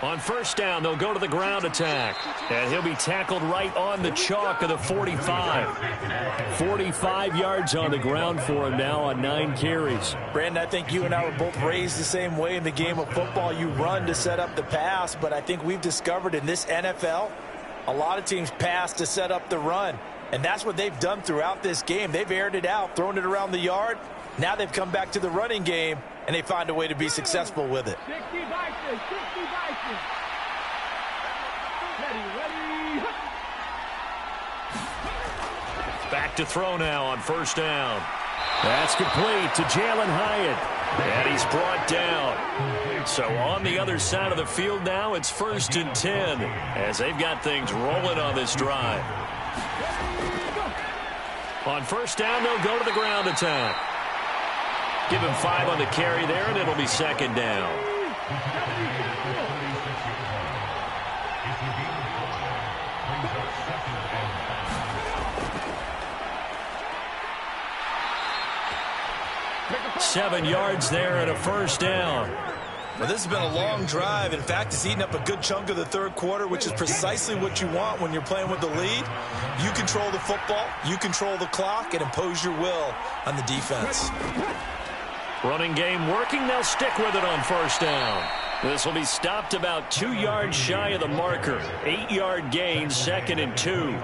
On 1st down, they'll go to the ground attack. And he'll be tackled right on the chalk of the 45. 45 yards on the ground for him now on 9 carries. Brandon, I think you and I were both raised the same way in the game of football. You run to set up the pass, but I think we've discovered in this NFL, a lot of teams pass to set up the run. And that's what they've done throughout this game. They've aired it out, thrown it around the yard. Now they've come back to the running game, and they find a way to be successful with it. Back to throw now on 1st down. That's complete to Jalen Hyatt. And he's brought down. So on the other side of the field now, it's 1st and 10 as they've got things rolling on this drive. On 1st down, they'll go to the ground attack. Give him 5 on the carry there, and it'll be 2nd down. Seven yards there and a 1st down. Well, this has been a long drive. In fact, it's eaten up a good chunk of the 3rd quarter, which is precisely what you want when you're playing with the lead. You control the football, you control the clock, and impose your will on the defense. Running game working. They'll stick with it on 1st down. This will be stopped about 2 yards shy of the marker. 8-yard gain, 2nd and 2.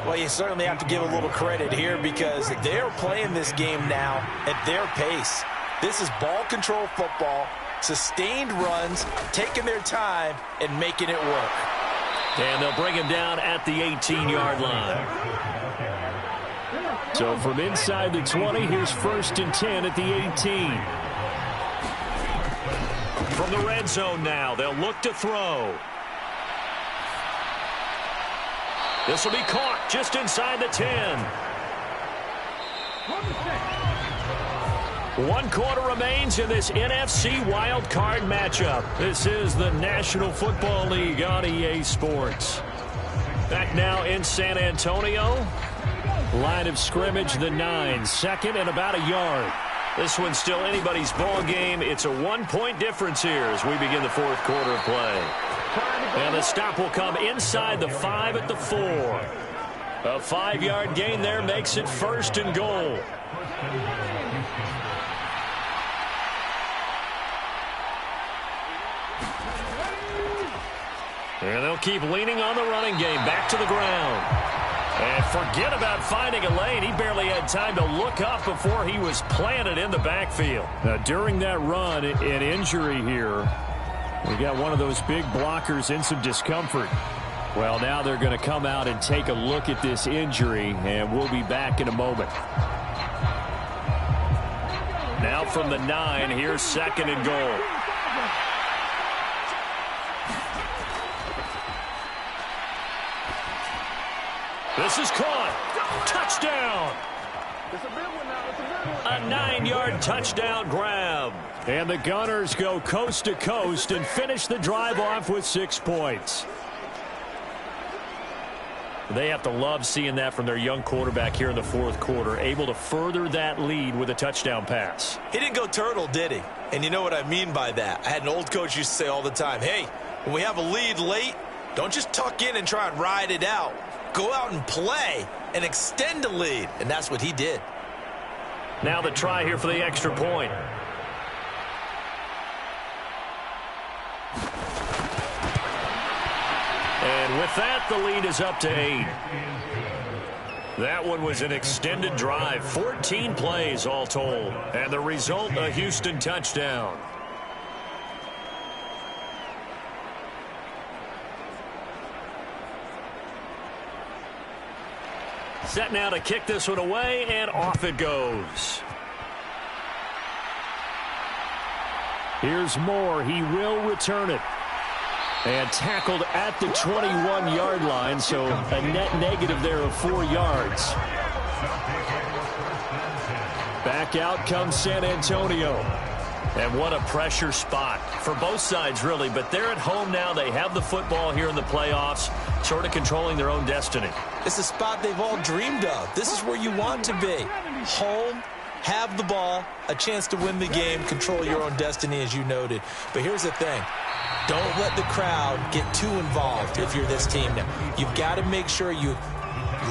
Well, you certainly have to give a little credit here because they're playing this game now at their pace. This is ball control football, sustained runs, taking their time, and making it work. And they'll bring him down at the 18-yard line. So from inside the 20, here's 1st and 10 at the 18. From the red zone now, they'll look to throw. This will be caught just inside the 10. 1 quarter remains in this NFC Wild Card matchup. This is the National Football League on EA Sports. Back now in San Antonio. Line of scrimmage, the 9. 2nd and about a yard. This one's still anybody's ball game. It's a 1-point difference here as we begin the 4th quarter of play. And the stop will come inside the 5 at the 4. A 5-yard gain there makes it 1st and goal. And they'll keep leaning on the running game. Back to the ground. And forget about finding a lane. He barely had time to look up before he was planted in the backfield. Now, during that run, an injury here. We got one of those big blockers in some discomfort. Well, now they're going to come out and take a look at this injury, and we'll be back in a moment. Now from the 9, here's 2nd and goal. This is caught. Touchdown. A 9-yard touchdown grab. And the Gunners go coast to coast and finish the drive off with 6 points. They have to love seeing that from their young quarterback here in the 4th quarter, able to further that lead with a touchdown pass. He didn't go turtle, did he? And you know what I mean by that. I had an old coach used to say all the time, hey, when we have a lead late, don't just tuck in and try and ride it out. Go out and play and extend the lead. And that's what he did. Now the try here for the extra point. And with that, the lead is up to 8. That one was an extended drive, 14 plays all told. And the result, a Houston touchdown. Set now to kick this one away, and off it goes. Here's Moore. He will return it. And tackled at the 21-yard line, so a net negative there of 4 yards. Back out comes San Antonio. And what a pressure spot for both sides, really. But they're at home now. They have the football here in the playoffs, sort of controlling their own destiny. It's a spot they've all dreamed of. This is where you want to be. Home, have the ball, a chance to win the game, control your own destiny, as you noted. But here's the thing. Don't let the crowd get too involved if you're this team now. You've got to make sure you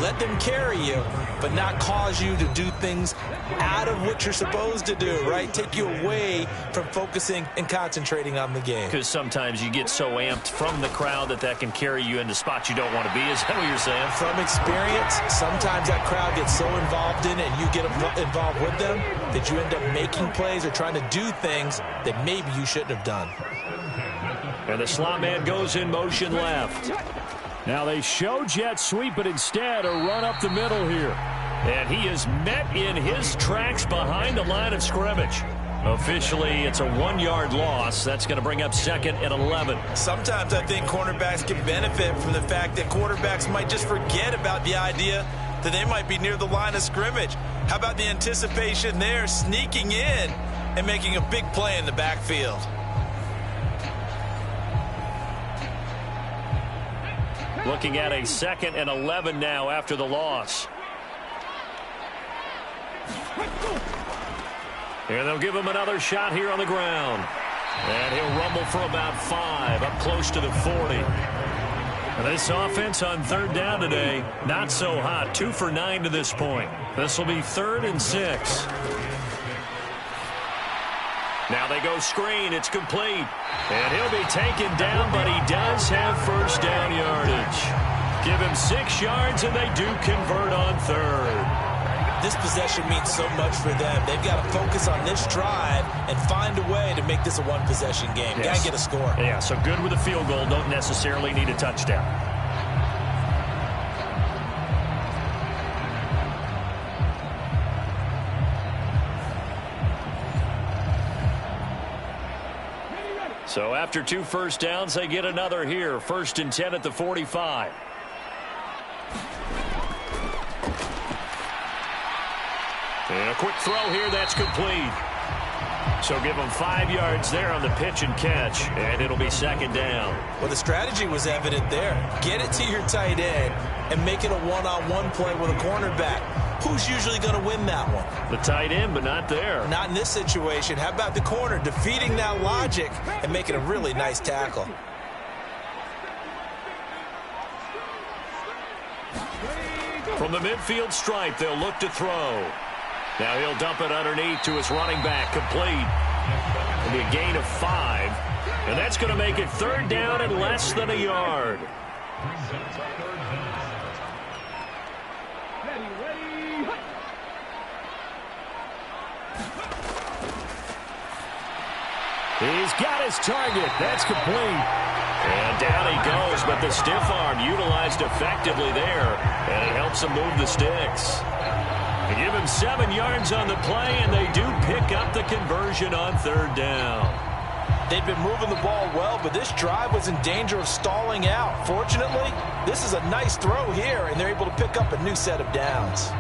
let them carry you, but not cause you to do things out of what you're supposed to do, right? Take you away from focusing and concentrating on the game. Because sometimes you get so amped from the crowd that can carry you into spots you don't want to be. Is that what you're saying? From experience, sometimes that crowd gets so involved in it and you get involved with them that you end up making plays or trying to do things that maybe you shouldn't have done. And the slot man goes in motion left. Now they show jet sweep, but instead a run up the middle here. And he is met in his tracks behind the line of scrimmage. Officially, it's a 1-yard loss. That's going to bring up 2nd and 11. Sometimes I think cornerbacks can benefit from the fact that quarterbacks might just forget about the idea that they might be near the line of scrimmage. How about the anticipation there, sneaking in and making a big play in the backfield? Looking at a 2nd and 11 now after the loss. And they'll give him another shot here on the ground. And he'll rumble for about 5, up close to the 40. And this offense on 3rd down today, not so hot. 2 for 9 to this point. This will be 3rd and 6. Now they go screen. It's complete. And he'll be taken down, but he does have 1st down yardage. Give him 6 yards, and they do convert on 3rd. This possession means so much for them. They've got to focus on this drive and find a way to make this a one-possession game. Yes. Got to get a score. Yeah, so good with a field goal. Don't necessarily need a touchdown. So after 2 first downs, they get another here. 1st and 10 at the 45. And a quick throw here, that's complete. So give them 5 yards there on the pitch and catch, and it'll be 2nd down. Well, the strategy was evident there. Get it to your tight end and make it a one-on-one play with a cornerback. Who's usually going to win that one? The tight end, but not there. Not in this situation. How about the corner defeating that logic and making a really nice tackle? From the midfield stripe, they'll look to throw. Now he'll dump it underneath to his running back, complete. It'll be a gain of 5. And that's going to make it 3rd down and less than a yard. He's got his target. That's complete. And down he goes, but the stiff arm utilized effectively there, and it helps him move the sticks. They give him 7 yards on the play, and they do pick up the conversion on 3rd down. They've been moving the ball well, but this drive was in danger of stalling out. Fortunately, this is a nice throw here, and they're able to pick up a new set of downs.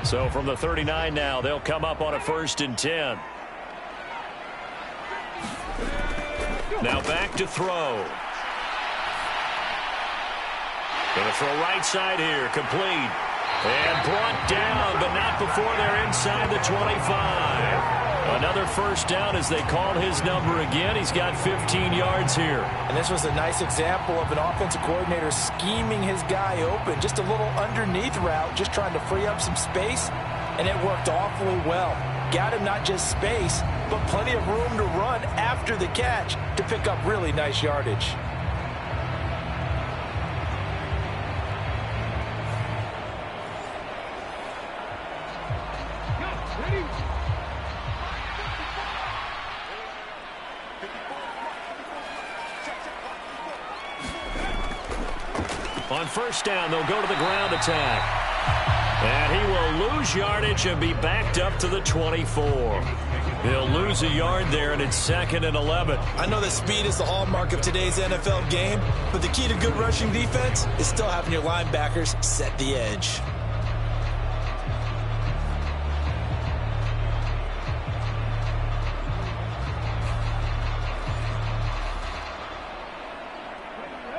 So from the 39 now, they'll come up on a 1st and 10. Now back to throw. Going to throw right side here, complete. And brought down, but not before they're inside the 25. Another 1st down as they called his number again. He's got 15 yards here. And this was a nice example of an offensive coordinator scheming his guy open. Just a little underneath route, just trying to free up some space, and it worked awfully well. Got him not just space, but plenty of room to run after the catch to pick up really nice yardage. On 1st down, they'll go to the ground attack. And he will lose yardage and be backed up to the 24. He'll lose a yard there, and it's 2nd and 11. I know that speed is the hallmark of today's NFL game, but the key to good rushing defense is still having your linebackers set the edge.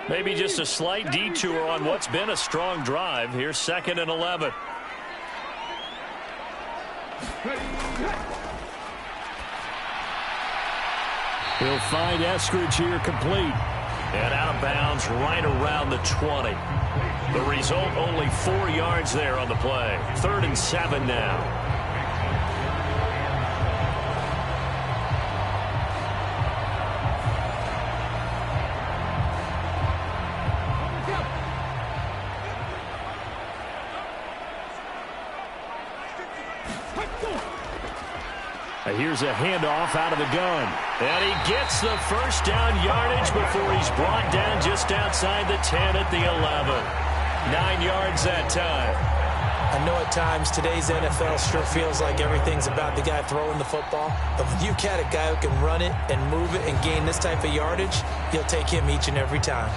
Maybe just a slight detour on what's been a strong drive. Here's 2nd and 11. He'll find Eskridge here, complete. And out of bounds right around the 20. The result, only 4 yards there on the play. 3rd and 7 now. Here's a handoff out of the gun. And he gets the 1st down yardage before he's brought down just outside the 10 at the 11. 9 yards that time. I know at times today's NFL sure feels like everything's about the guy throwing the football. But when you've got a guy who can run it and move it and gain this type of yardage, you'll take him each and every time.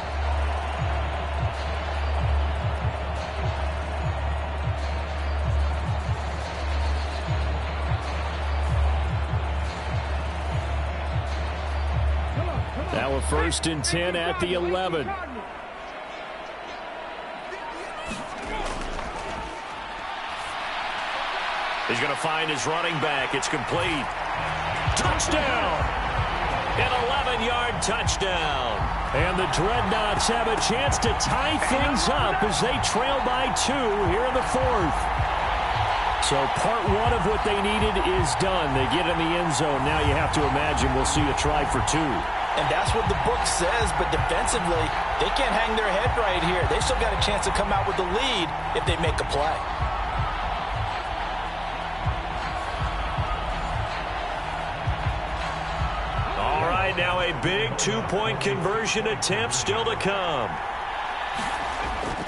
Now a 1st and 10 at the 11. He's going to find his running back. It's complete. Touchdown! An 11-yard touchdown. And the Dreadnoughts have a chance to tie things up as they trail by 2 here in the 4th. So part 1 of what they needed is done. They get in the end zone. Now you have to imagine we'll see a try for 2. And that's what the book says, but defensively, they can't hang their head right here. They've still got a chance to come out with the lead if they make a play. now a big two-point conversion attempt still to come.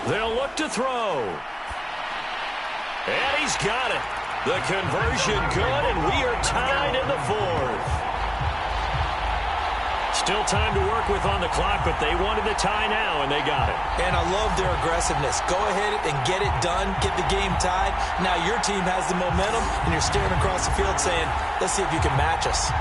They'll look to throw. And he's got it. The conversion good, and we are tied in the fourth. Still time to work with on the clock, but they wanted the tie now, and they got it. And I love their aggressiveness. Go ahead and get it done, get the game tied. Now your team has the momentum, and you're staring across the field saying, let's see if you can match us.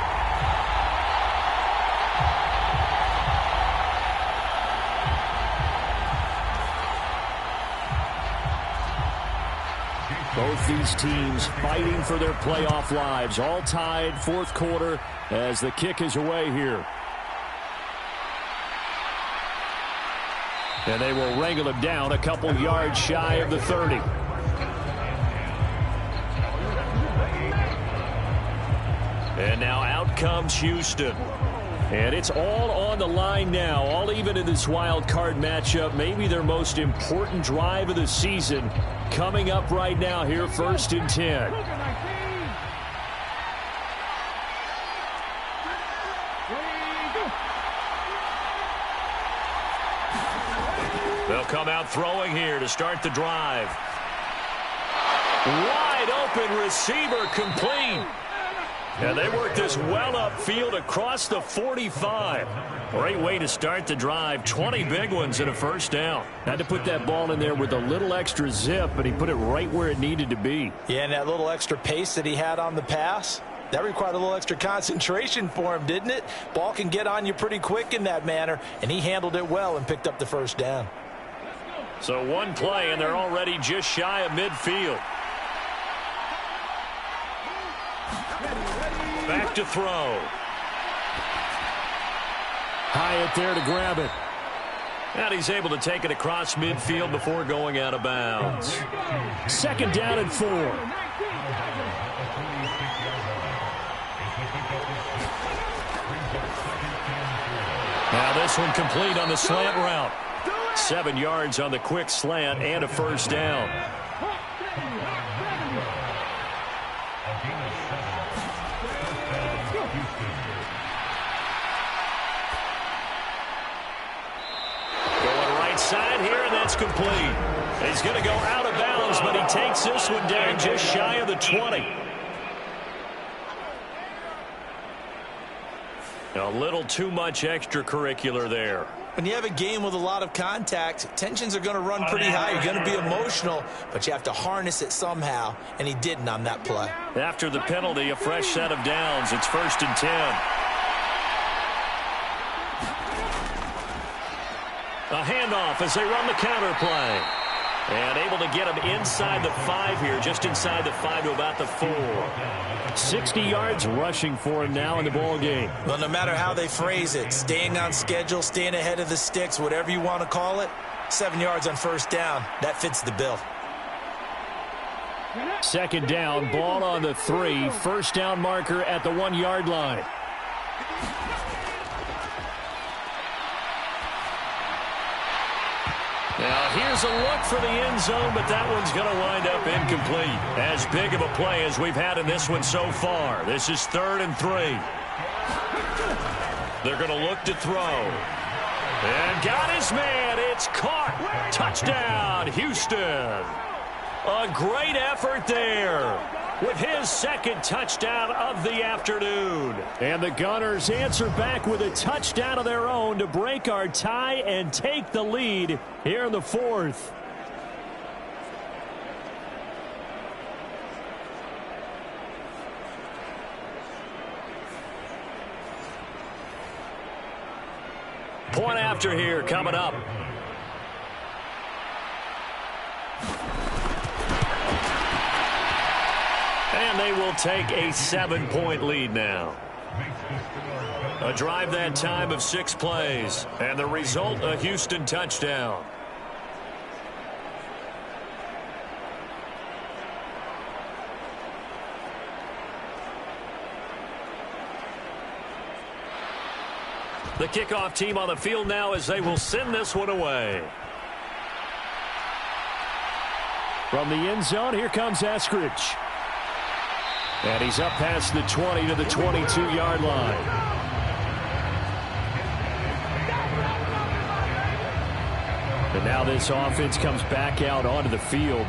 Both these teams fighting for their playoff lives, all tied fourth quarter as the kick is away here. And they will wrangle him down a couple yards shy of the 30. And now out comes Houston. And it's all on the line now, all even in this wild card matchup. Maybe their most important drive of the season coming up right now here, 1st and 10. They'll come out throwing here to start the drive. Wide open receiver complete. And they work this well upfield across the 45. Great way to start the drive. 20 big ones and a first down. Had to put that ball in there with a little extra zip, but he put it right where it needed to be. Yeah, and that little extra pace that he had on the pass, that required a little extra concentration for him, didn't it? Ball can get on you pretty quick in that manner, and he handled it well and picked up the first down. So one play, and they're already just shy of midfield. Back to throw. Hyatt there to grab it. And he's able to take it across midfield before going out of bounds. 2nd down and 4. Now this one complete on the slant route. 7 yards on the quick slant and a first down. Going right side here, and that's complete. He's going to go out of bounds, but he takes this one down just shy of the 20. A little too much extracurricular there. When you have a game with a lot of contact, tensions are going to run pretty high. You're going to be emotional, but you have to harness it somehow, and he didn't on that play. After the penalty, a fresh set of downs. It's 1st and 10. A handoff as they run the counter play. And able to get him inside the 5 here, just inside the 5 to about the 4. 60 yards rushing for him now in the ball game. Well, no matter how they phrase it, staying on schedule, staying ahead of the sticks, whatever you want to call it, 7 yards on first down, that fits the bill. 2nd down, ball on the 3, first down marker at the 1-yard line. Now here's a look for the end zone, but that one's going to wind up incomplete. As big of a play as we've had in this one so far. This is 3rd and 3. They're going to look to throw. And got his man. It's caught. Touchdown, Houston. A great effort there with his 2nd touchdown of the afternoon. And the Gunners answer back with a touchdown of their own to break our tie and take the lead here in the 4th. Point after here coming up. And they will take a 7-point lead now. A drive that time of 6 plays. And the result, a Houston touchdown. The kickoff team on the field now as they will send this one away. From the end zone, here comes Eskridge. And he's up past the 20 to the 22-yard line. And now this offense comes back out onto the field.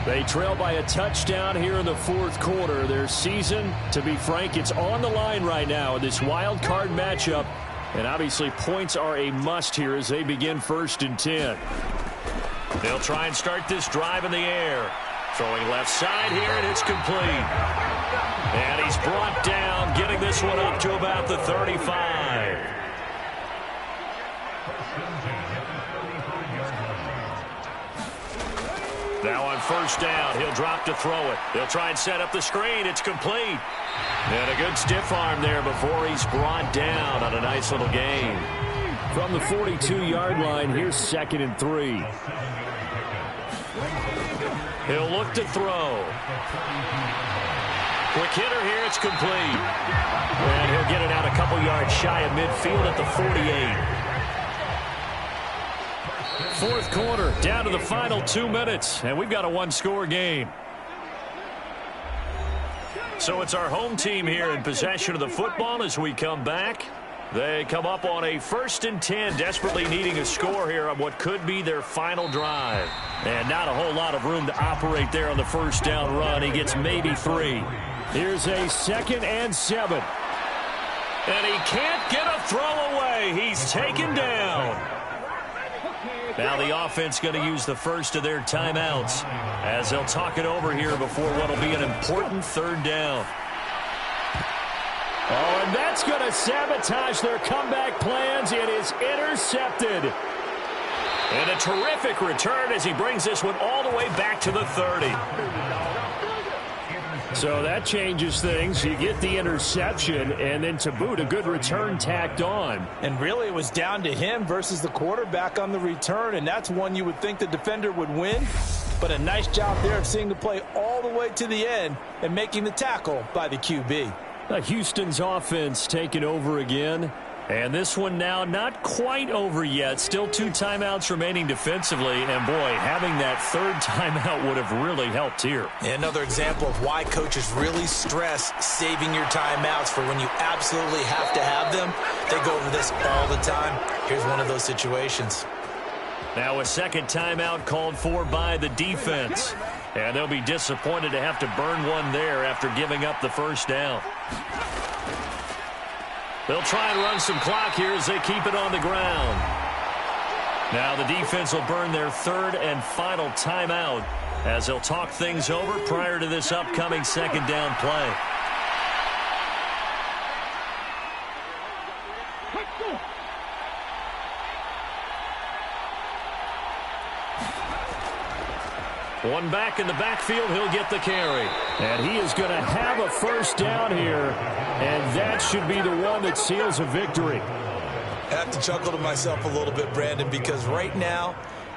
They trail by a touchdown here in the fourth quarter. Their season, to be frank, it's on the line right now in this wild card matchup. And obviously points are a must here as they begin 1st and 10. They'll try and start this drive in the air. Throwing left side here, and it's complete. And he's brought down, getting this one up to about the 35. Now on 1st down, he'll drop to throw it. They'll try and set up the screen. It's complete. And a good stiff arm there before he's brought down on a nice little gain. From the 42-yard line, here's 2nd and 3. He'll look to throw. Quick hitter here, it's complete. And he'll get it out a couple yards shy of midfield at the 48. Fourth quarter, down to the final 2 minutes, and we've got a one-score game. So it's our home team here in possession of the football as we come back. They come up on a 1st and 10, desperately needing a score here on what could be their final drive. And not a whole lot of room to operate there on the 1st down run. He gets maybe 3. Here's a 2nd and 7. And he can't get a throw away. He's taken down. Now the offense going to use the first of their timeouts as they'll talk it over here before what will be an important 3rd down. Oh, and that's going to sabotage their comeback plans. It is intercepted. And a terrific return as he brings this one all the way back to the 30. So that changes things. You get the interception, and then to boot, a good return tacked on. And really, it was down to him versus the quarterback on the return, and that's one you would think the defender would win. But a nice job there of seeing the play all the way to the end and making the tackle by the QB. Houston's offense taking over again. And this one now not quite over yet. Still 2 timeouts remaining defensively. And, boy, having that 3rd timeout would have really helped here. Another example of why coaches really stress saving your timeouts for when you absolutely have to have them. They go over this all the time. Here's one of those situations. Now a 2nd timeout called for by the defense. And they'll be disappointed to have to burn one there after giving up the 1st down. They'll try and run some clock here as they keep it on the ground. Now the defense will burn their 3rd and final timeout as they'll talk things over prior to this upcoming 2nd down play. One back in the backfield, he'll get the carry. And he is going to have a 1st down here, and that should be the one that seals a victory. I have to chuckle to myself a little bit, Brandon, because right now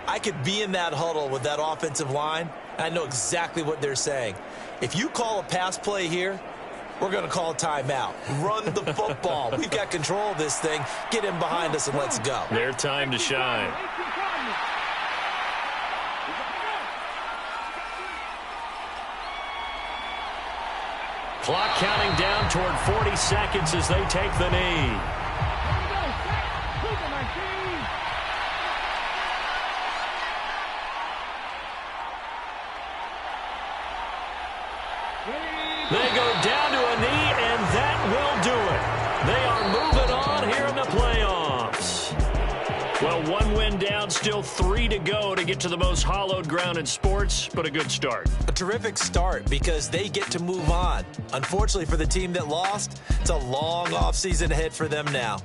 I could be in that huddle with that offensive line. I know exactly what they're saying. If you call a pass play here, we're going to call a timeout. Run the football. We've got control of this thing. Get him behind us and let's go. Their time to shine. Clock counting down toward 40 seconds as they take the knee. They go down to a knee, and that will do it. They are moving on here in the playoffs. Well, 1 win down, still 3 to go to get to the most hallowed ground in sports, but a good start. A terrific start because they get to move on. Unfortunately for the team that lost, it's a long offseason ahead for them now.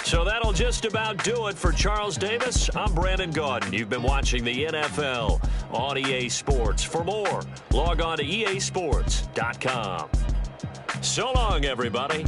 So that'll just about do it for Charles Davis. I'm Brandon Gaudin. You've been watching the NFL on EA Sports. For more, log on to easports.com. So long, everybody.